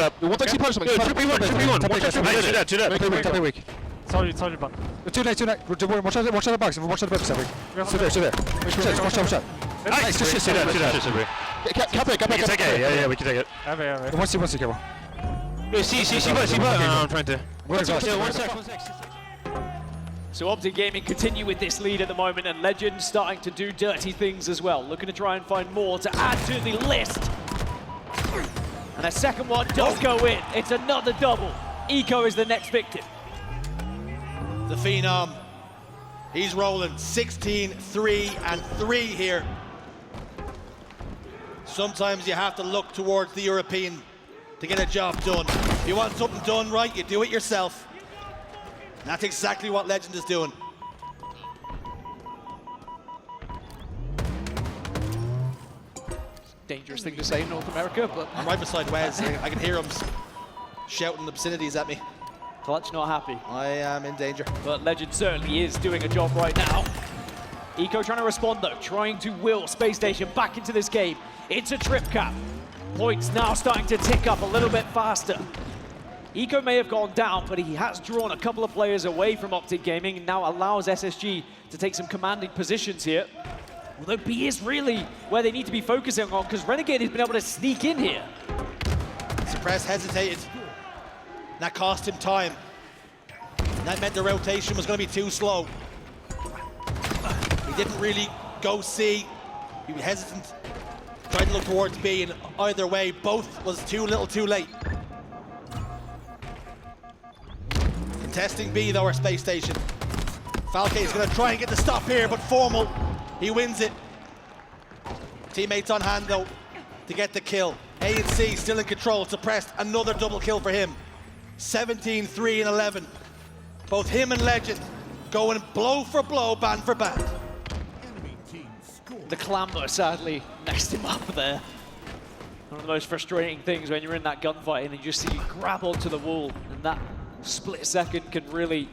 up. We'll take C punch something. 2v1. Do that. Top weak. Solid button. Two night. Watch out the box. Watch out the box, Savvy. Sit there. Watch out. Nice. Do that. Cap. Take it. Yeah, we can take it. One C, Camo. See, I'm trying to. One sec. So Optic Gaming continue with this lead at the moment, and Legend starting to do dirty things as well. Looking to try and find more to add to the list. And a second one does go in. It's another double. Eco is the next victim. The Phenom, he's rolling 16, 3, and 3 here. Sometimes you have to look towards the European to get a job done. If you want something done right, you do it yourself. And that's exactly what Legend is doing. Dangerous thing to say in North America, but I'm right beside Wes. I can hear him shouting obscenities at me. Clutch not happy. I am in danger. But Legend certainly is doing a job right now. Eco trying to respond though, trying to will Space Station back into this game. It's a trip cap. Points now starting to tick up a little bit faster. Eco may have gone down, but he has drawn a couple of players away from Optic Gaming and now allows SSG to take some commanding positions here. Although B is really where they need to be focusing on, because Renegade has been able to sneak in here. Suppress hesitated. That cost him time. That meant the rotation was going to be too slow. He didn't really go C. He was hesitant. Tried to look towards B, and either way, both was too little too late. Contesting B though, our Space Station. Falcated is going to try and get the stop here, but Formal, he wins it. Teammates on hand though to get the kill. A and C still in control. Suppressed, another double kill for him. 17, 3, and 11. Both him and Legend going blow for blow, band for band. Enemy team score. The clamber sadly messed him up there. One of the most frustrating things when you're in that gunfight and you just see you grab onto the wall, and that split second can really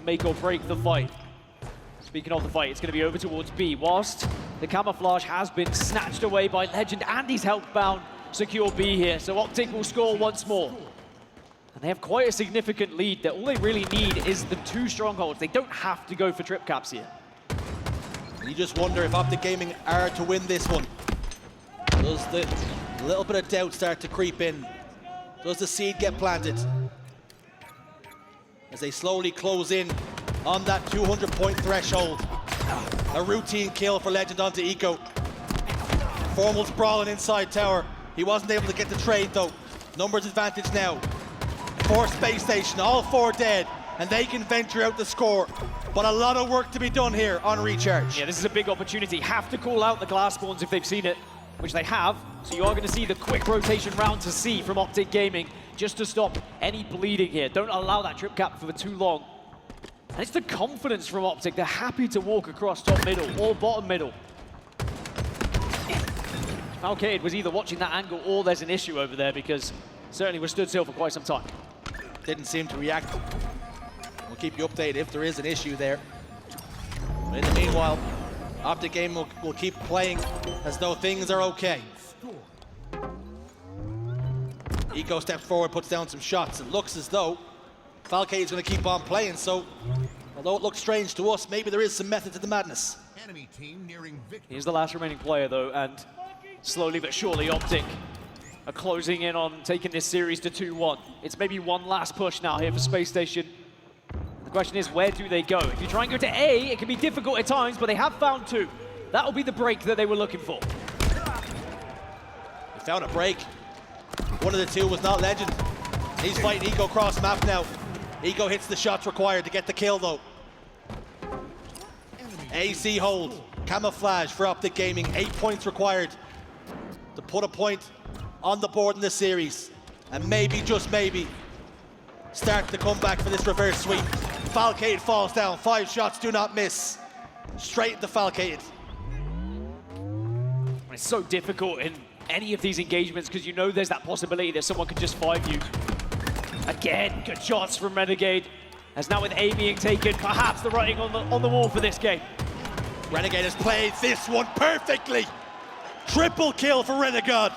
make or break the fight. Speaking of the fight, it's going to be over towards B, whilst the camouflage has been snatched away by Lqgend and he's helped bound secure B here, so Optic will score once more. And they have quite a significant lead that all they really need is the 2 strongholds. They don't have to go for trip caps here. You just wonder if Optic Gaming are to win this one. Does the little bit of doubt start to creep in? Does the seed get planted? As they slowly close in on that 200-point threshold. A routine kill for Lqgend onto Eco. Formal's brawling inside tower. He wasn't able to get the trade though. Numbers advantage now. For Spacestation, all 4 dead, and they can venture out the score. But a lot of work to be done here on Recharge. Yeah, this is a big opportunity. Have to call out the glass spawns if they've seen it, which they have. So you are going to see the quick rotation round to C from Optic Gaming, just to stop any bleeding here. Don't allow that trip cap for too long. And it's the confidence from Optic. They're happy to walk across top middle or bottom middle. Falcated was either watching that angle or there's an issue over there, because certainly was stood still for quite some time. Didn't seem to react. We'll keep you updated if there is an issue there. But in the meanwhile, Optic Gaming will keep playing as though things are okay. Eco steps forward, puts down some shots. It looks as though Falcated is going to keep on playing, so although it looks strange to us, maybe there is some method to the madness. Enemy team nearing victory. He's the last remaining player though, and slowly but surely Optic are closing in on taking this series to 2-1. It's maybe one last push now here for Space Station. The question is, where do they go? If you try and go to A, it can be difficult at times, but they have found 2. That'll be the break that they were looking for. They found a break. One of the 2 was not Lqgend. He's fighting Eco cross map now. Eco hits the shots required to get the kill though. AC hold, camouflage for Optic Gaming. 8 points required to put a point on the board in this series. And maybe, just maybe, start the comeback for this reverse sweep. Falcated falls down, 5 shots do not miss. Straight into Falcated. It's so difficult in any of these engagements because you know there's that possibility that someone could just 5 you. Again, good shots from Renegade. As now with A being taken, perhaps the writing on the wall for this game. Renegade has played this one perfectly. Triple kill for Renegade.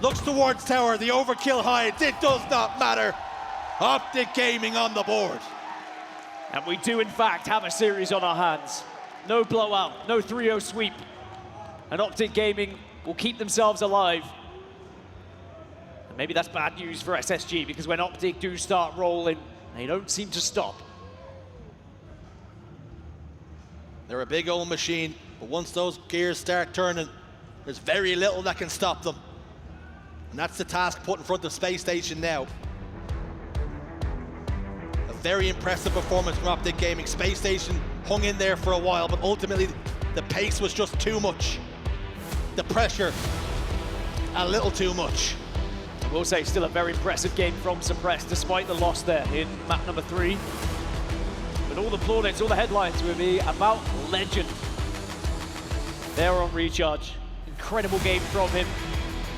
Looks towards tower, the overkill hides, it does not matter. Optic Gaming on the board. And we do in fact have a series on our hands. No blowout, no 3-0 sweep. And Optic Gaming will keep themselves alive. And maybe that's bad news for SSG, because when Optic do start rolling, they don't seem to stop. They're a big old machine, but once those gears start turning, there's very little that can stop them. And that's the task put in front of Space Station now. A very impressive performance from Optic Gaming. Space Station hung in there for a while, but ultimately the pace was just too much. The pressure, a little too much. I will say, still a very impressive game from Suppressed, despite the loss there in map number 3. But all the plaudits, all the headlines will be about Lqgend. They're on Recharge. Incredible game from him.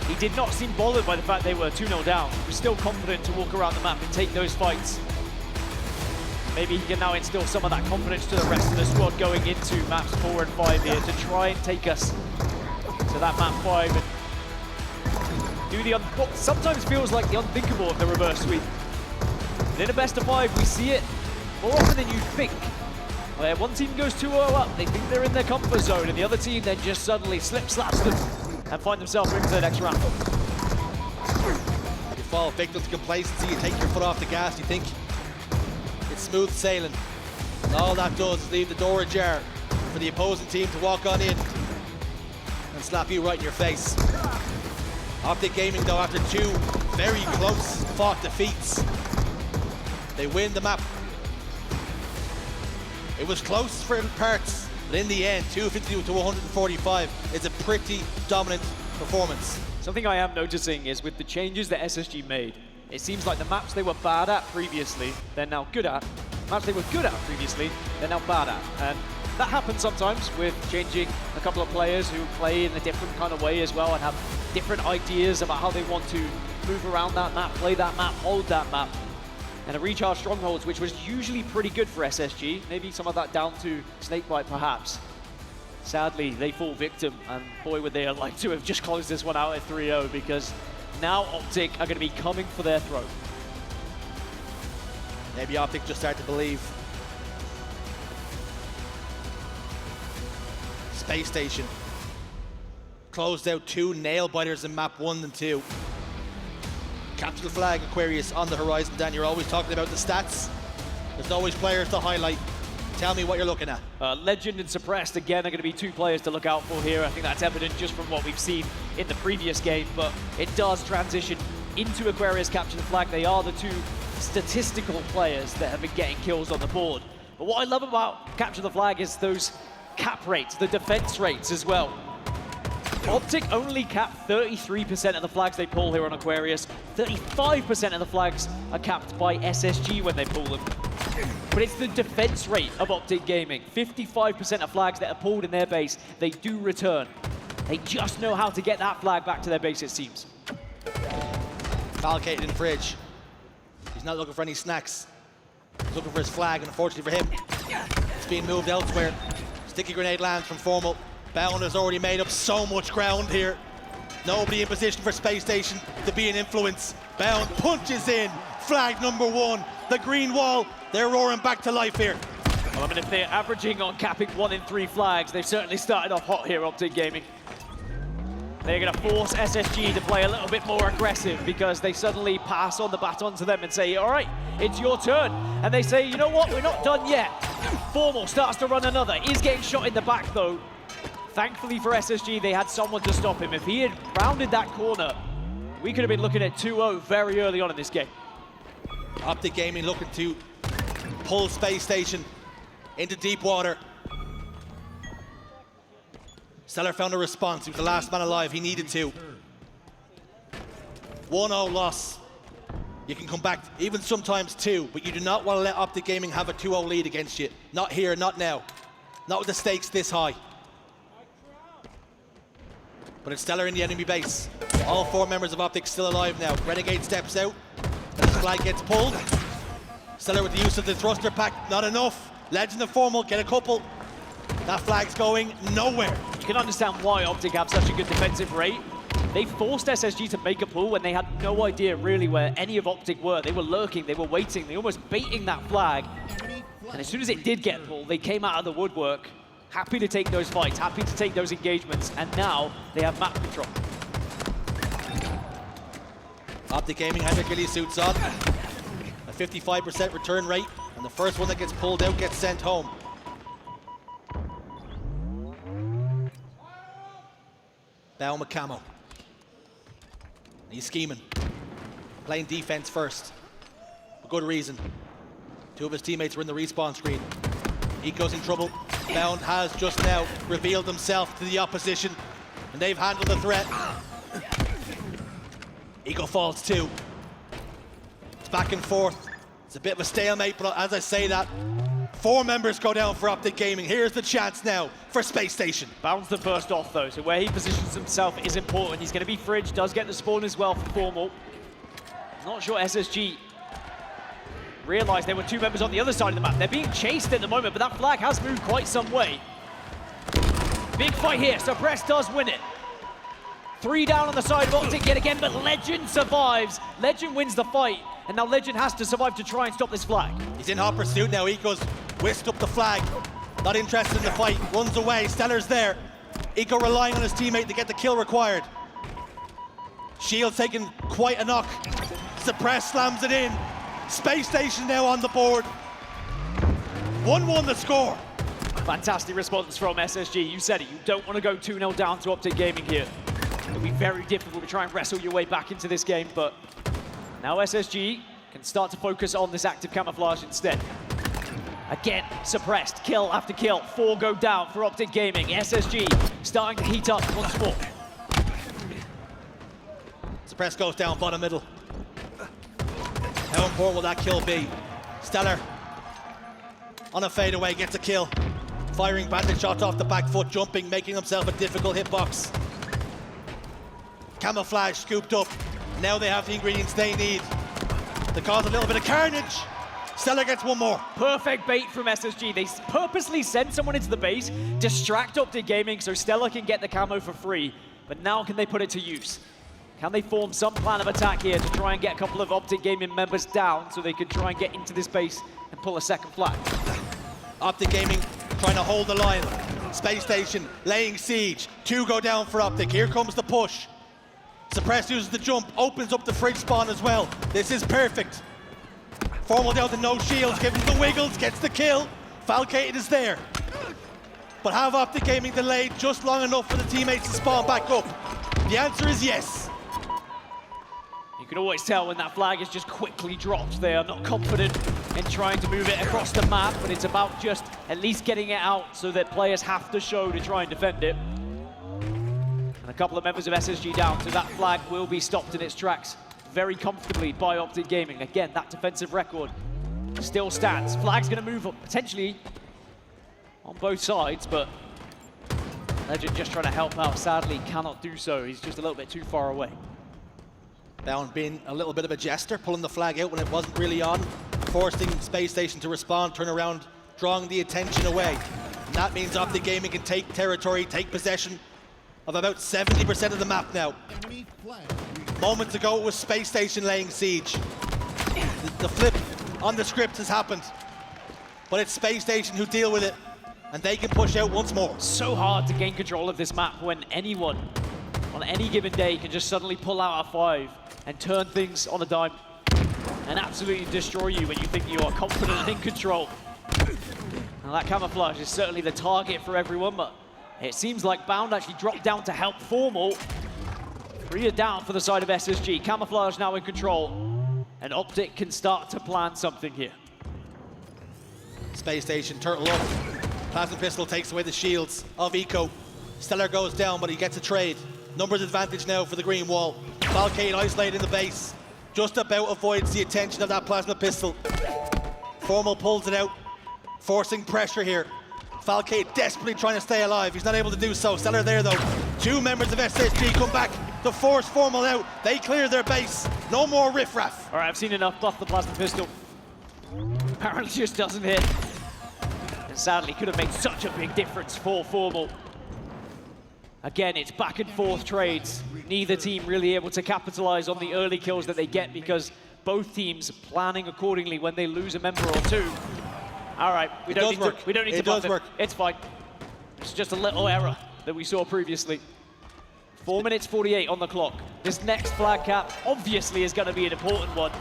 He did not seem bothered by the fact they were 2-0 down. He was still confident to walk around the map and take those fights. Maybe he can now instill some of that confidence to the rest of the squad going into maps 4 and 5 here to try and take us to that map 5 and do the what sometimes feels like the unthinkable of the reverse sweep. But in a best of 5, we see it more often than you think, where one team goes 2-0 up, they think they're in their comfort zone, and the other team then just suddenly slip-slaps them and find themselves into the next round. You fall victim to complacency, you take your foot off the gas, you think it's smooth sailing. And all that does is leave the door ajar for the opposing team to walk on in and slap you right in your face. Optic Gaming, though, after 2 very close fought defeats, they win the map. It was close for parts, but in the end, 252 to 145 is a pretty dominant performance. Something I am noticing is with the changes that SSG made, it seems like the maps they were bad at previously, they're now good at. Maps they were good at previously, they're now bad at. And that happens sometimes with changing a couple of players who play in a different kind of way as well and have different ideas about how they want to move around that map, play that map, hold that map. And a recharge strongholds, which was usually pretty good for SSG. Maybe some of that down to Snakebite, perhaps. Sadly, they fall victim, and boy, would they like to have just closed this one out at 3-0, because now Optic are going to be coming for their throat. Maybe Optic just start to believe. Space Station closed out 2 nail-biters in map 1 and 2. Capture the flag, Aquarius, on the horizon. Dan, you're always talking about the stats. There's always players to highlight. Tell me what you're looking at. Lqgend and Suppressed, again, are going to be 2 players to look out for here. I think that's evident just from what we've seen in the previous game, but it does transition into Aquarius Capture the Flag. They are the 2 statistical players that have been getting kills on the board. But what I love about Capture the Flag is those cap rates, the defense rates as well. Optic only cap 33% of the flags they pull here on Aquarius. 35% of the flags are capped by SSG when they pull them. But it's the defense rate of Optic Gaming. 55% of flags that are pulled in their base, they do return. They just know how to get that flag back to their base, it seems. Falcated in fridge. He's not looking for any snacks. He's looking for his flag, and unfortunately for him, it's being moved elsewhere. Sticky grenade lands from Formal. Bound has already made up so much ground here. Nobody in position for Space Station to be an influence. Bound punches in. Flag number 1. The green wall. They're roaring back to life here. Well, I mean, if they're averaging on capping 1 in 3 flags, they've certainly started off hot here, Optic Gaming. They're going to force SSG to play a little bit more aggressive because they suddenly pass on the baton to them and say, all right, it's your turn. And they say, you know what, we're not done yet. Formal starts to run another. He's getting shot in the back, though. Thankfully for SSG, they had someone to stop him. If he had rounded that corner, we could have been looking at 2-0 very early on in this game. Optic Gaming looking to pull Space Station into deep water. StelluR found a response. He was the last man alive. He needed to. 1-0 loss. You can come back, even sometimes 2, but you do not want to let Optic Gaming have a 2-0 lead against you. Not here, not now. Not with the stakes this high. But it's StelluR in the enemy base. All 4 members of Optic still alive now. Renegade steps out. His flag gets pulled. StelluR with the use of the thruster pack, not enough. Lqgend and Formal get a couple. That flag's going nowhere. You can understand why Optic have such a good defensive rate. They forced SSG to make a pull when they had no idea really where any of Optic were. They were lurking, they were waiting, they were almost baiting that flag. And as soon as it did get pulled, they came out of the woodwork, happy to take those fights, happy to take those engagements, and now they have map control. Optic Gaming had their ghillie suits on. A 55% return rate, and the first one that gets pulled out gets sent home. Bound with camo. He's scheming. Playing defense first. For good reason. 2 of his teammates were in the respawn screen. Eco's in trouble. Bound has just now revealed himself to the opposition, and they've handled the threat. Eco falls 2. It's back and forth. It's a bit of a stalemate, but as I say that, 4 members go down for Optic Gaming. Here's the chance now for Space Station. Bounds the first off, though, so where he positions himself is important. He's going to be fridge, does get the spawn as well for Formal. Not sure SSG realized there were 2 members on the other side of the map. They're being chased at the moment, but that flag has moved quite some way. Big fight here, Suppressed does win it. 3 down on the side of Optic yet again, but Lqgend survives. Lqgend wins the fight, and now Lqgend has to survive to try and stop this flag. He's in hot pursuit now. Eco's whisked up the flag. Not interested in the fight. Runs away. StelluR's there. Eco relying on his teammate to get the kill required. Shield taking quite a knock. Suppress slams it in. Space Station now on the board. 1-1 the score. Fantastic response from SSG. You said it. You don't want to go 2-0 down to Optic Gaming here. It'll be very difficult to try and wrestle your way back into this game, but now SSG can start to focus on this active camouflage instead. Again, Suppressed, kill after kill. 4 go down for Optic Gaming. SSG starting to heat up once more. Suppressed goes down bottom middle. How important will that kill be? StelluR on a fadeaway gets a kill. firing bandit shots off the back foot, jumping, making himself a difficult hitbox. Camouflage scooped up. Now they have the ingredients they need to cause a little bit of carnage. StelluR gets one more. Perfect bait from SSG. They purposely send someone into the base, distract Optic Gaming so StelluR can get the camo for free. But now can they put it to use? Can they form some plan of attack here to try and get a couple of Optic Gaming members down so they can try and get into this base and pull a second flag? Optic Gaming trying to hold the line. Space Station laying siege. 2 go down for Optic. Here comes the push. Suppress uses the jump, opens up the fridge spawn as well. This is perfect. Formal down to no shields, gives him the wiggles, gets the kill. Falcated is there. But have Optic Gaming delayed just long enough for the teammates to spawn back up? The answer is yes. You can always tell when that flag is just quickly dropped. They are not confident in trying to move it across the map, but it's about just at least getting it out so that players have to show to try and defend it. And a couple of members of SSG down, so that flag will be stopped in its tracks very comfortably by Optic Gaming. Again, that defensive record still stands. Flag's going to move up potentially on both sides, but Lqgend just trying to help out. Sadly, cannot do so. He's just a little bit too far away. Bound being a little bit of a jester, pulling the flag out when it wasn't really on, forcing Space Station to respond, turn around, drawing the attention away. And that means Optic Gaming can take territory, take possession of about 70% of the map now. Enemy flag. Moments ago, it was Space Station laying siege. The flip on the script has happened. But it's Space Station who deal with it, and they can push out once more. So hard to gain control of this map when anyone on any given day can just suddenly pull out a 5 and turn things on a dime and absolutely destroy you when you think you are confident and in control. Now that camouflage is certainly the target for everyone, but it seems like Bound actually dropped down to help Formal. 3 are down for the side of SSG. Camouflage now in control, and Optic can start to plan something here. Space Station, turtle up. Plasma Pistol takes away the shields of Eco. StelluR goes down, but he gets a trade. Numbers advantage now for the green wall. Falcated isolated in the base. Just about avoids the attention of that Plasma Pistol. Formal pulls it out, forcing pressure here. Falcated desperately trying to stay alive. He's not able to do so. StelluR there though. 2 members of SSG come back to force Formal out. They clear their base. No more riffraff. All right, I've seen enough. Buff the Plasma Pistol. Apparently just doesn't hit. And sadly could have made such a big difference for Formal. Again, it's back and forth trades. Neither team really able to capitalize on the early kills that they get because both teams planning accordingly when they lose a member or 2. All right, we don't need to buff it. It's fine. It's just a little error that we saw previously. 4 minutes 48 on the clock. This next flag cap obviously is going to be an important one.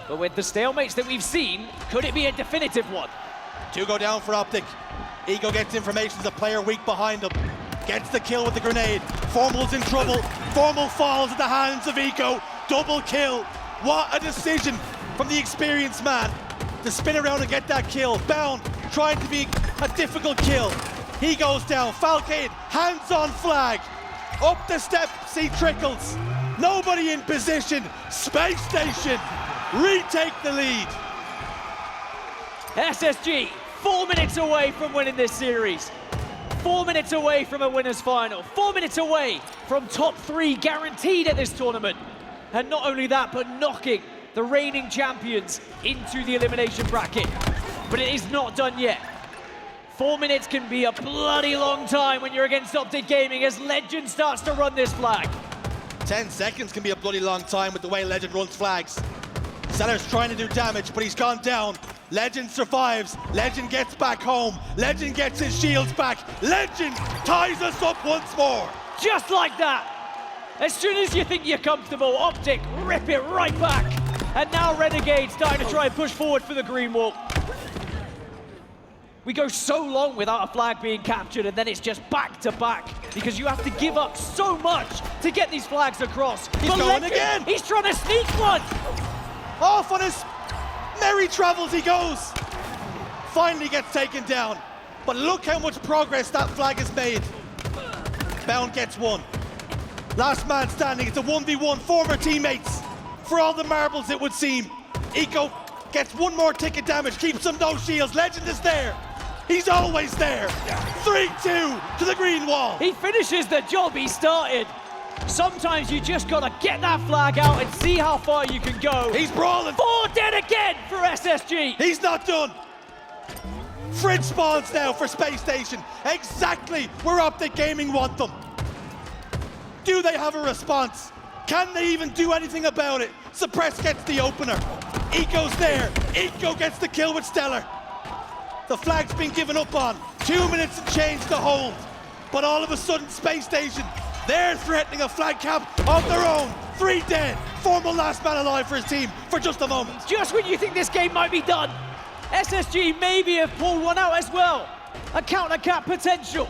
But with the stalemates that we've seen, could it be a definitive one? 2 go down for Optic. Ego gets information, there's a player weak behind him. Gets the kill with the grenade. Formal's in trouble. Formal falls at the hands of Eco. Double kill. What a decision from the experienced man to spin around and get that kill. Bound trying to be a difficult kill. He goes down. Falcated, hands on flag. Up the steps he trickles. Nobody in position. Space Station retake the lead. SSG 4 minutes away from winning this series. 4 minutes away from a winner's final. 4 minutes away from top 3 guaranteed at this tournament. And not only that, but knocking the reigning champions into the elimination bracket. But it is not done yet. 4 minutes can be a bloody long time when you're against Optic Gaming as Lqgend starts to run this flag. 10 seconds can be a bloody long time with the way Lqgend runs flags. StelluR's trying to do damage, but he's gone down. Lqgend survives. Lqgend gets back home. Lqgend gets his shields back. Lqgend ties us up once more. Just like that. As soon as you think you're comfortable, Optic rip it right back. And now Renegade starting to try and push forward for the green wall. We go so long without a flag being captured, and then it's just back to back because you have to give up so much to get these flags across. He's going again. He's trying to sneak one. Off on his merry travels he goes. Finally gets taken down. But look how much progress that flag has made. Bound gets one. Last man standing. It's a 1v1. Former teammates. For all the marbles, it would seem. Eco gets one more tick of damage. Keeps him no shields. Lqgend is there. He's always there. 3-2 to the green wall. He finishes the job he started. Sometimes you just gotta get that flag out and see how far you can go. He's brawling. 4 dead again for SSG. He's not done. Fridge spawns now for Space Station. Exactly where Optic Gaming want them. Do they have a response? Can they even do anything about it? Suppress gets the opener. Eco's there. Eco gets the kill with StelluR. The flag's been given up on. 2 minutes and change to hold. But all of a sudden, Space Station, they're threatening a flag cap of their own. 3 dead. Formal last man alive for his team for just a moment. Just when you think this game might be done, SSG maybe have pulled one out as well. A counter cap potential.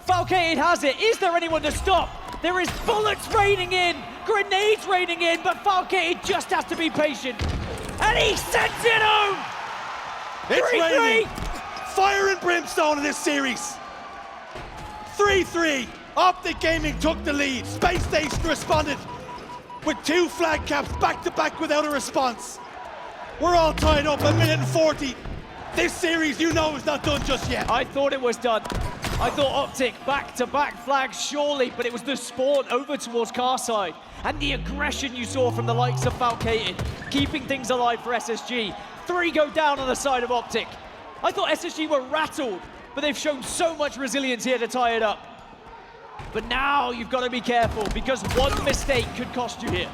Falcated has it. Is there anyone to stop? There is bullets raining in, grenades raining in, but Falcated just has to be patient. And he sends it home! It's 3-3. raining. Fire and brimstone in this series. 3-3. Optic Gaming took the lead. Space Station responded with 2 flag caps back-to-back without a response. We're all tied up, 1 minute and 40. This series, you know, is not done just yet. I thought it was done. I thought Optic back-to-back flags surely, but it was the spawn over towards Carside and the aggression you saw from the likes of Falcated, keeping things alive for SSG. 3 go down on the side of Optic. I thought SSG were rattled, but they've shown so much resilience here to tie it up. But now you've got to be careful because one mistake could cost you here.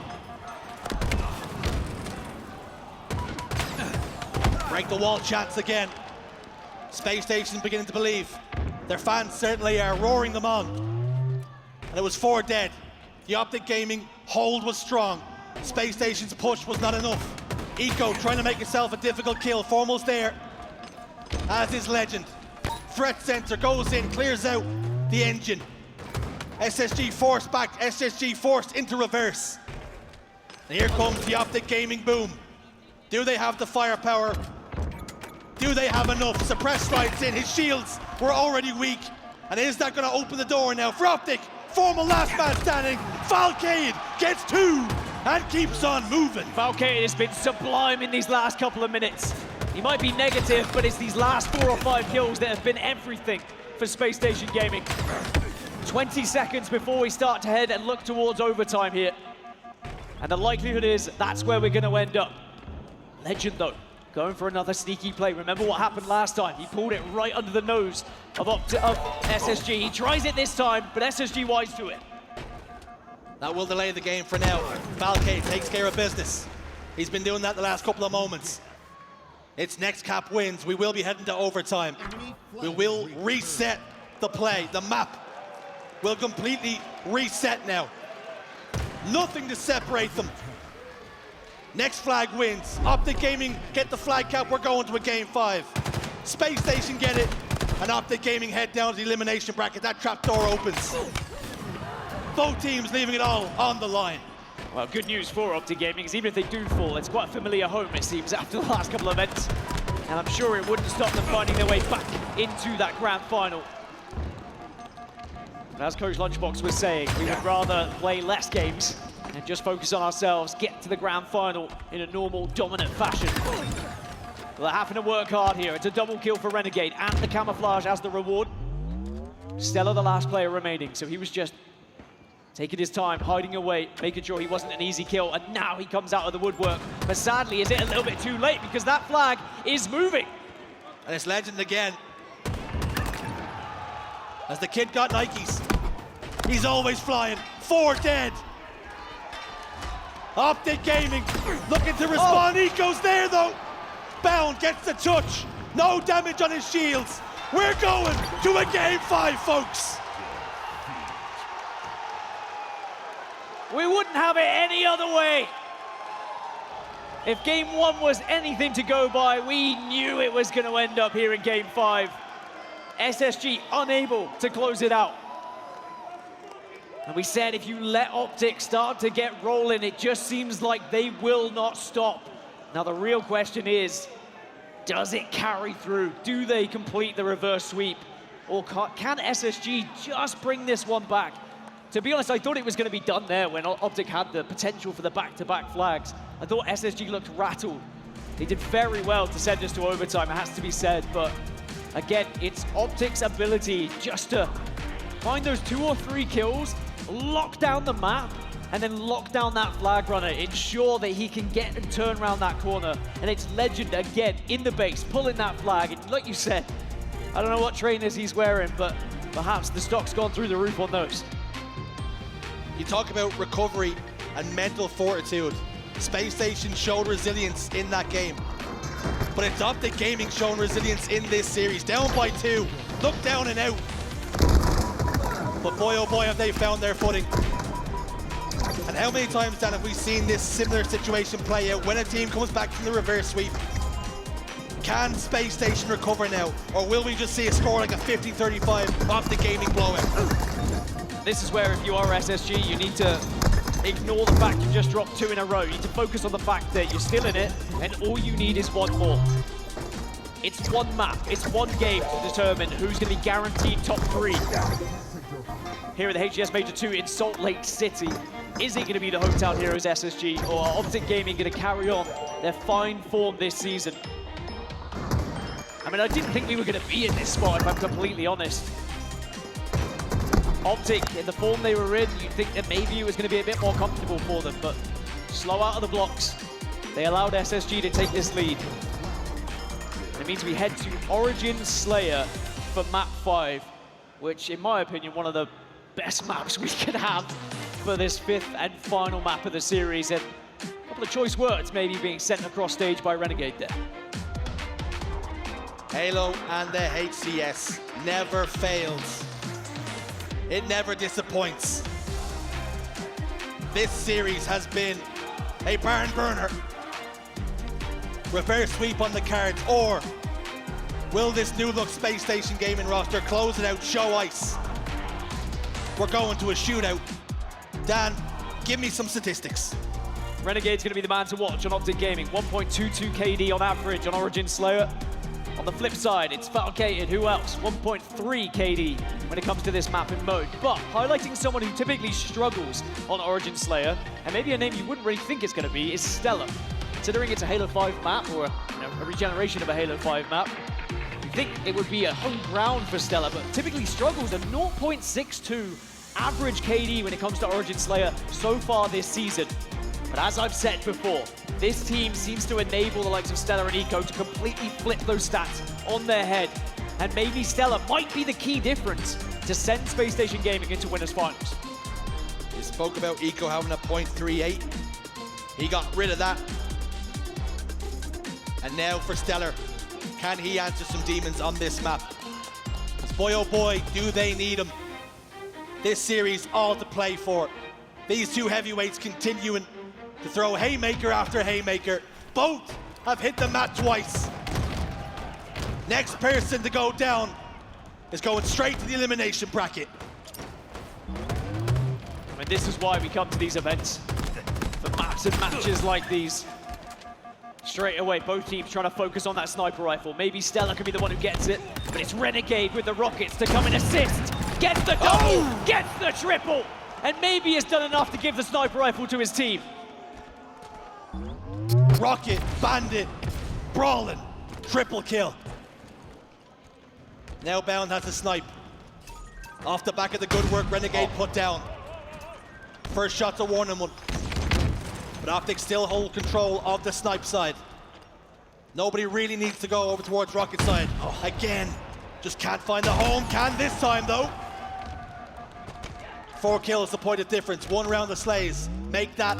Break the wall chance again. Space Station beginning to believe. Their fans certainly are roaring them on. And it was 4 dead. The Optic Gaming hold was strong. Space Station's push was not enough. Eco trying to make himself a difficult kill. Formal's there, as is Lqgend. Threat sensor goes in, clears out the engine. SSG forced back, SSG forced into reverse. And here comes the Optic Gaming boom. Do they have the firepower? Do they have enough? Suppress slides in, his shields were already weak. And is that gonna open the door now for Optic? Formal last man standing. Falcated gets 2 and keeps on moving. Falcated has been sublime in these last couple of minutes. He might be negative, but it's these last 4 or 5 kills that have been everything for Space Station Gaming. 20 seconds before we start to head and look towards overtime here. And the likelihood is that's where we're gonna end up. Lqgend though, going for another sneaky play. Remember what happened last time? He pulled it right under the nose of SSG. He tries it this time, but SSG wise to it. That will delay the game for now. Falcated takes care of business. He's been doing that the last couple of moments. It's next cap wins. We will be heading to overtime. We will reset the play. The map will completely reset now. Nothing to separate them. Next flag wins. Optic Gaming get the flag cap. We're going to a game 5. Space Station get it. And Optic Gaming head down to the elimination bracket. That trap door opens. Both teams leaving it all on the line. Well, good news for Optic Gaming is even if they do fall, it's quite a familiar home, it seems, after the last couple of events. And I'm sure it wouldn't stop them finding their way back into that grand final. But as Coach Lunchbox was saying, we would rather play less games and just focus on ourselves, get to the grand final in a normal, dominant fashion. Well, they're having to work hard here. It's a double kill for Renegade and the camouflage as the reward. StelluR, the last player remaining, so he was just taking his time, hiding away, making sure he wasn't an easy kill, and now he comes out of the woodwork. But sadly, is it a little bit too late because that flag is moving? And it's Lqgend again. As the kid got Nikes, he's always flying. 4 dead. Optic Gaming looking to respond. Eco's there though. Bound gets the touch. No damage on his shields. We're going to a game 5, folks. We wouldn't have it any other way. If game 1 was anything to go by, we knew it was going to end up here in game 5. SSG unable to close it out. And we said if you let Optic start to get rolling, it just seems like they will not stop. Now the real question is, does it carry through? Do they complete the reverse sweep? Or can SSG just bring this one back? To be honest, I thought it was going to be done there when Optic had the potential for the back-to-back flags. I thought SSG looked rattled. They did very well to send us to overtime, it has to be said, but Again, it's Optic's ability just to find those 2 or 3 kills, lock down the map, and then lock down that flag runner, ensure that he can get and turn around that corner. And it's Lqgend again in the base, pulling that flag. And like you said, I don't know what trainers he's wearing, but perhaps the stock's gone through the roof on those. You talk about recovery and mental fortitude. Spacestation showed resilience in that game. But it's Optic Gaming showing resilience in this series. Down by 2, look down and out. But boy, oh boy, have they found their footing. And how many times, Dan, have we seen this similar situation play out when a team comes back from the reverse sweep? Can Spacestation recover now? Or will we just see a score like a 50-35 Optic Gaming blowout? This is where if you are SSG, you need to ignore the fact you just dropped 2 in a row. You need to focus on the fact that you're still in it, and all you need is 1 more. It's 1 map, it's 1 game to determine who's going to be guaranteed top 3. Here at the HCS Major 2 in Salt Lake City, is it going to be the hometown heroes SSG, or are Optic Gaming going to carry on their fine form this season? I mean, I didn't think we were going to be in this spot, if I'm completely honest. Optic, in the form they were in, you'd think that maybe it was going to be a bit more comfortable for them, but slow out of the blocks. They allowed SSG to take this lead. It means we head to Origin Slayer for map 5, which, in my opinion, one of the best maps we could have for this 5th and final map of the series. And a couple of choice words maybe being sent across stage by Renegade there. Halo and the HCS never fails. It never disappoints. This series has been a barn burner. Reverse sweep on the cards, or will this new look Space Station gaming roster close it out, show ice? We're going to a shootout. Dan, give me some statistics. Renegade's going to be the man to watch on Optic Gaming. 1.22 KD on average on Origin Slayer. On the flip side, it's Falcated. Who else? 1.3 KD when it comes to this map and mode. But highlighting someone who typically struggles on Origin Slayer, and maybe a name you wouldn't really think it's going to be, is StelluR. Considering it's a Halo 5 map, or a regeneration of a Halo 5 map, you'd think it would be a home ground for StelluR, but typically struggles a 0.62 average KD when it comes to Origin Slayer so far this season. But as I've said before, this team seems to enable the likes of StelluR and Eco to completely flip those stats on their head. And maybe StelluR might be the key difference to send Space Station Gaming into winners finals. You spoke about Eco having a 0.38. He got rid of that. And now for StelluR, can he answer some demons on this map? Because boy oh boy, do they need him. This series all to play for. These 2 heavyweights continuing to throw haymaker after haymaker. Both have hit the mat twice. Next person to go down is going straight to the elimination bracket. I mean, this is why we come to these events. For maps and matches like these. Straight away, both teams trying to focus on that sniper rifle. Maybe StelluR can be the one who gets it, but it's Renegade with the rockets to come and assist. Gets the double, gets the triple, and maybe has done enough to give the sniper rifle to his team. Rocket, Bandit, brawling, triple kill. Now Bound has to snipe. Off the back of the good work Renegade put down. First shot's a warning one. But Optic still hold control of the snipe side. Nobody really needs to go over towards Rocket side. Again, just can't find the home. Can this time though. 4 kills, the point of difference. 1 round of slays. Make that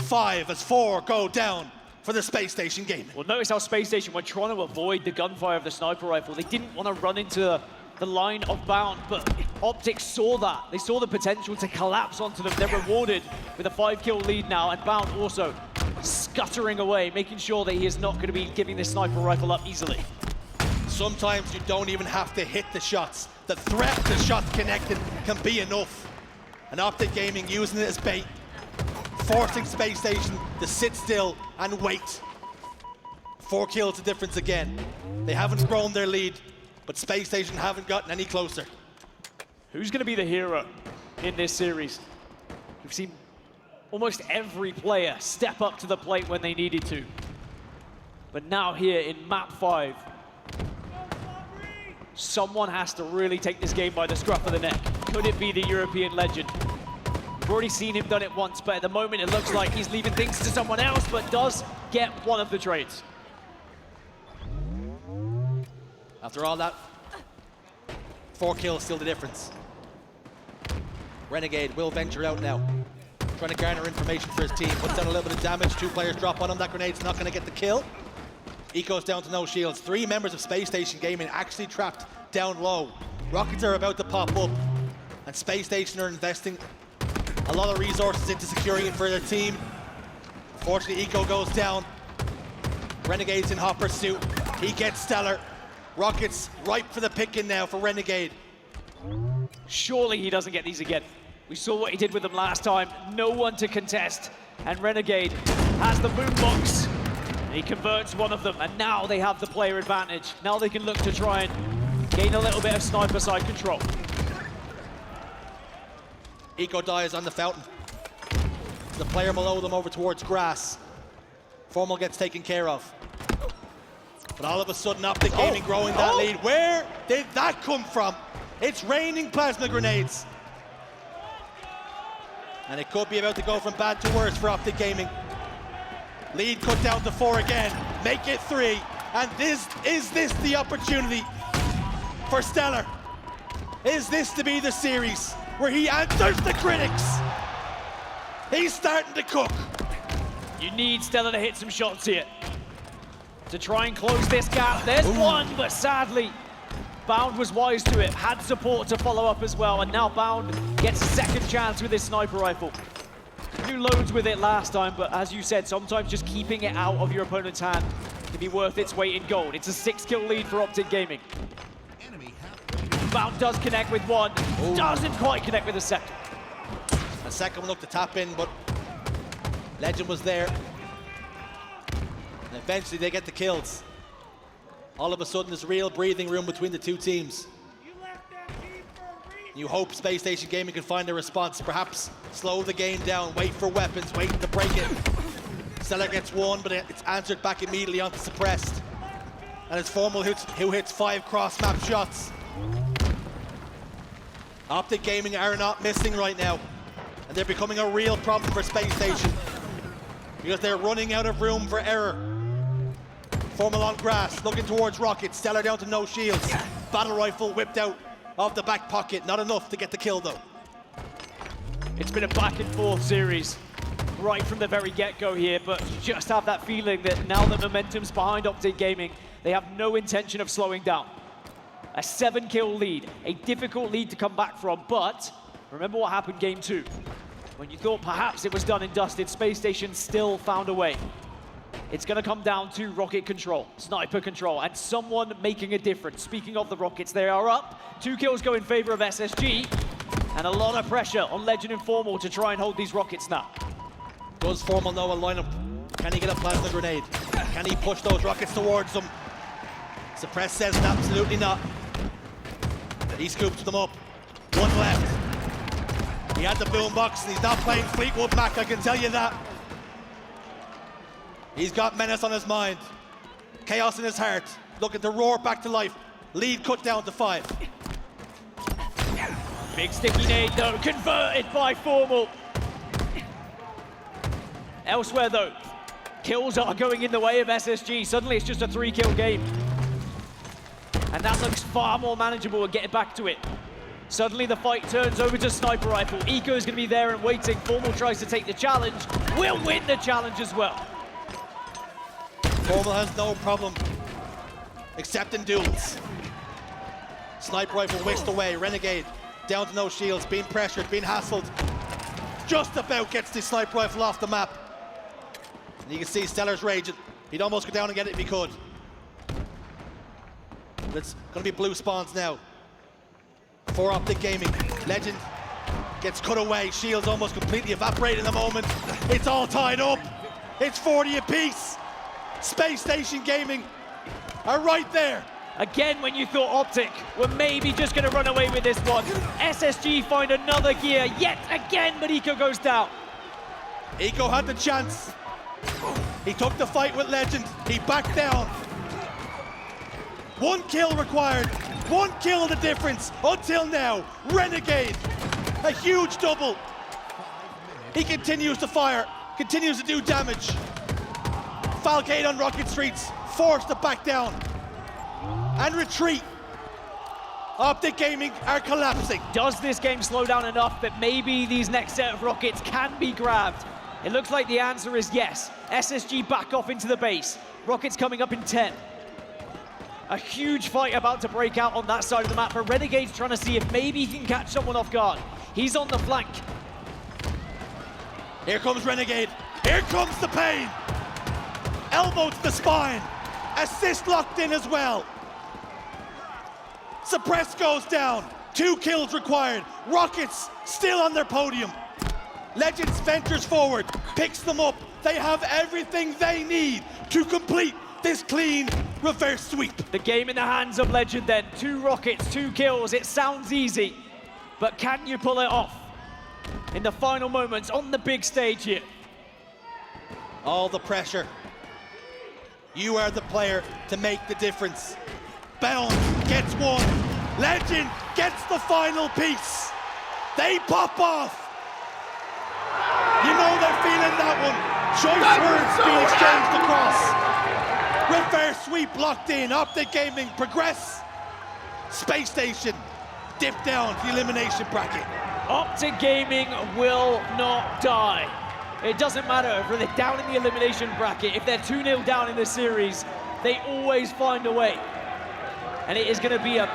5 as 4 go down for the Space Station Gaming. Well, notice how Space Station were trying to avoid the gunfire of the sniper rifle. They didn't want to run into the line of Bound, but Optic saw that. They saw the potential to collapse onto them. They're rewarded with a 5-kill lead now, and Bound also scuttering away, making sure that he is not going to be giving this sniper rifle up easily. Sometimes you don't even have to hit the shots. The threat the shots connected can be enough. And Optic Gaming using it as bait, forcing Space Station to sit still and wait. 4 kills the difference again. They haven't grown their lead, but Space Station haven't gotten any closer. Who's going to be the hero in this series? We've seen almost every player step up to the plate when they needed to. But now here in map 5, Someone has to really take this game by the scruff of the neck. Could it be the European legend? We've already seen him done it once, but at the moment it looks like he's leaving things to someone else, but does get one of the trades. After all that, 4 kills still the difference. Renegade will venture out now, trying to garner information for his team. Puts down a little bit of damage, 2 players drop on him. That grenade's not going to get the kill. Eco's down to no shields. 3 members of Spacestation Gaming actually trapped down low. Rockets are about to pop up, and Spacestation are investing a lot of resources into securing it for their team. Fortunately, Eco goes down. Renegade's in hot pursuit. He gets StelluR. Rockets ripe for the picking now for Renegade. Surely he doesn't get these again. We saw what he did with them last time. No one to contest. And Renegade has the boombox. And he converts one of them. And now they have the player advantage. Now they can look to try and gain a little bit of sniper side control. Eco dies on the fountain. The player below them over towards grass. Formal gets taken care of. But all of a sudden, Optic Gaming growing that lead. Where did that come from? It's raining plasma grenades. And it could be about to go from bad to worse for Optic Gaming. Lead cut down to 4 again. Make it 3. And is this the opportunity for StelluR? Is this to be the series where he answers the critics? He's starting to cook. You need StelluR to hit some shots here to try and close this gap. There's one, but sadly, Bound was wise to it, had support to follow up as well, and now Bound gets a second chance with his sniper rifle. Knew loads with it last time, but as you said, sometimes just keeping it out of your opponent's hand can be worth its weight in gold. It's a 6-kill lead for Optic Gaming. Bound does connect with one, doesn't quite connect with the second. A second one looked to tap in, but Lqgend was there. And eventually they get the kills. All of a sudden there's real breathing room between the 2 teams. You hope Spacestation Gaming can find a response, perhaps slow the game down, wait for weapons, wait to break it. StelluR gets one, but it's answered back immediately onto suppressed. And it's Formal who hits 5 cross-map shots. Optic Gaming are not missing right now, and they're becoming a real problem for Spacestation because they're running out of room for error. Formal on grass, looking towards Rockets. StelluR down to no shields. Battle rifle whipped out of the back pocket. Not enough to get the kill though. It's been a back and forth series right from the very get-go here, but you just have that feeling that now the momentum's behind Optic Gaming, they have no intention of slowing down. A 7-kill lead, a difficult lead to come back from, but remember what happened game 2. When you thought perhaps it was done and dusted, Spacestation still found a way. It's going to come down to rocket control, sniper control, and someone making a difference. Speaking of the Rockets, they are up. 2 kills go in favor of SSG, and a lot of pressure on Lqgend and Formal to try and hold these Rockets now. Does Formal know a lineup? Can he get a plasma grenade? Can he push those Rockets towards them? Suppress says absolutely not. He scoops them up. 1 left. He had the boombox, and he's not playing Fleetwood Mac, I can tell you that. He's got menace on his mind, chaos in his heart, looking to roar back to life. Lead cut down to 5. Big sticky nade though, converted by Formal. Elsewhere though, kills are going in the way of SSG. Suddenly it's just a 3-kill game. And that looks far more manageable and getting back to it. Suddenly the fight turns over to sniper rifle. Eco is going to be there and waiting. Formal tries to take the challenge, will win the challenge as well. Formal has no problem accepting duels. Sniper rifle whisked away. Renegade down to no shields, being pressured, being hassled. Just about gets the sniper rifle off the map. And you can see StelluR's raging. He'd almost go down and get it if he could. But it's going to be blue spawns now for Optic Gaming. Lqgend gets cut away. Shields almost completely evaporate in the moment. It's all tied up. It's 40 apiece. Spacestation Gaming are right there. Again, when you thought Optic were maybe just going to run away with this one, SSG find another gear yet again, but Eco goes down. Eco had the chance. He took the fight with Lqgend. He backed down. 1 kill required. 1 kill the difference until now. Renegade, a huge double. He continues to fire, continues to do damage. Falcated on Rocket Streets, forced to back down and retreat. Optic Gaming are collapsing. Does this game slow down enough that maybe these next set of rockets can be grabbed? It looks like the answer is yes. SSG back off into the base. Rockets coming up in 10. A huge fight about to break out on that side of the map, but Renegade's trying to see if maybe he can catch someone off guard. He's on the flank. Here comes Renegade. Here comes the pain. Elbow to the spine. Assist locked in as well. Suppress goes down. 2 kills required. Rockets still on their podium. Legends ventures forward, picks them up. They have everything they need to complete this clean reverse sweep. The game in the hands of Lqgend then. 2 rockets, 2 kills. It sounds easy, but can you pull it off in the final moments on the big stage here? All the pressure. You are the player to make the difference. Bound gets 1. Lqgend gets the final piece. They pop off. You know they're feeling that one. Choice words being exchanged across. Reverse sweep locked in. Optic Gaming progress. Spacestation dip down to the elimination bracket. Optic Gaming will not die. It doesn't matter if they're down in the elimination bracket. If they're 2-0 down in the series, they always find a way. And it is going to be a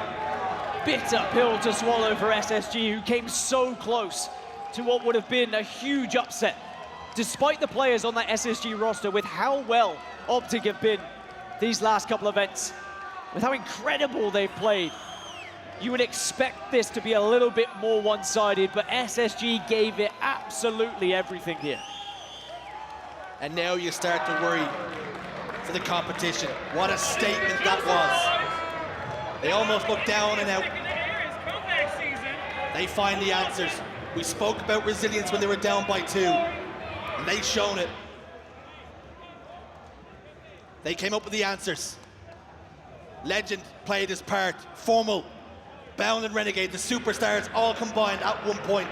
bitter pill to swallow for SSG, who came so close to what would have been a huge upset. Despite the players on that SSG roster, with how well Optic have been these last couple of events, with how incredible they've played, you would expect this to be a little bit more one-sided, but SSG gave it absolutely everything here. And now you start to worry for the competition. What a statement that was. They almost look down and out. They find the answers. We spoke about resilience when they were down by 2, and they've shown it. They came up with the answers. Lqgend played his part. Formal, Bound and Renegade, the superstars all combined at one point.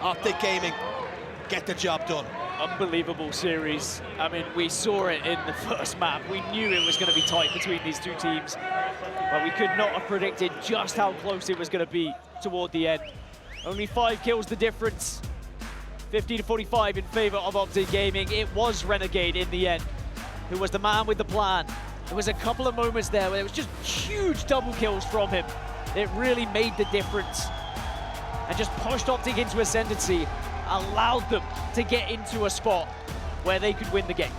Optic Gaming get the job done. Unbelievable series. I mean, we saw it in the first map. We knew it was going to be tight between these 2 teams, but we could not have predicted just how close it was going to be toward the end. Only 5 kills the difference. 50-45 in favor of Optic Gaming. It was Renegade in the end who was the man with the plan. There was a couple of moments there where it was just huge double kills from him. It really made the difference and just pushed Optic into ascendancy, allowed them to get into a spot where they could win the game.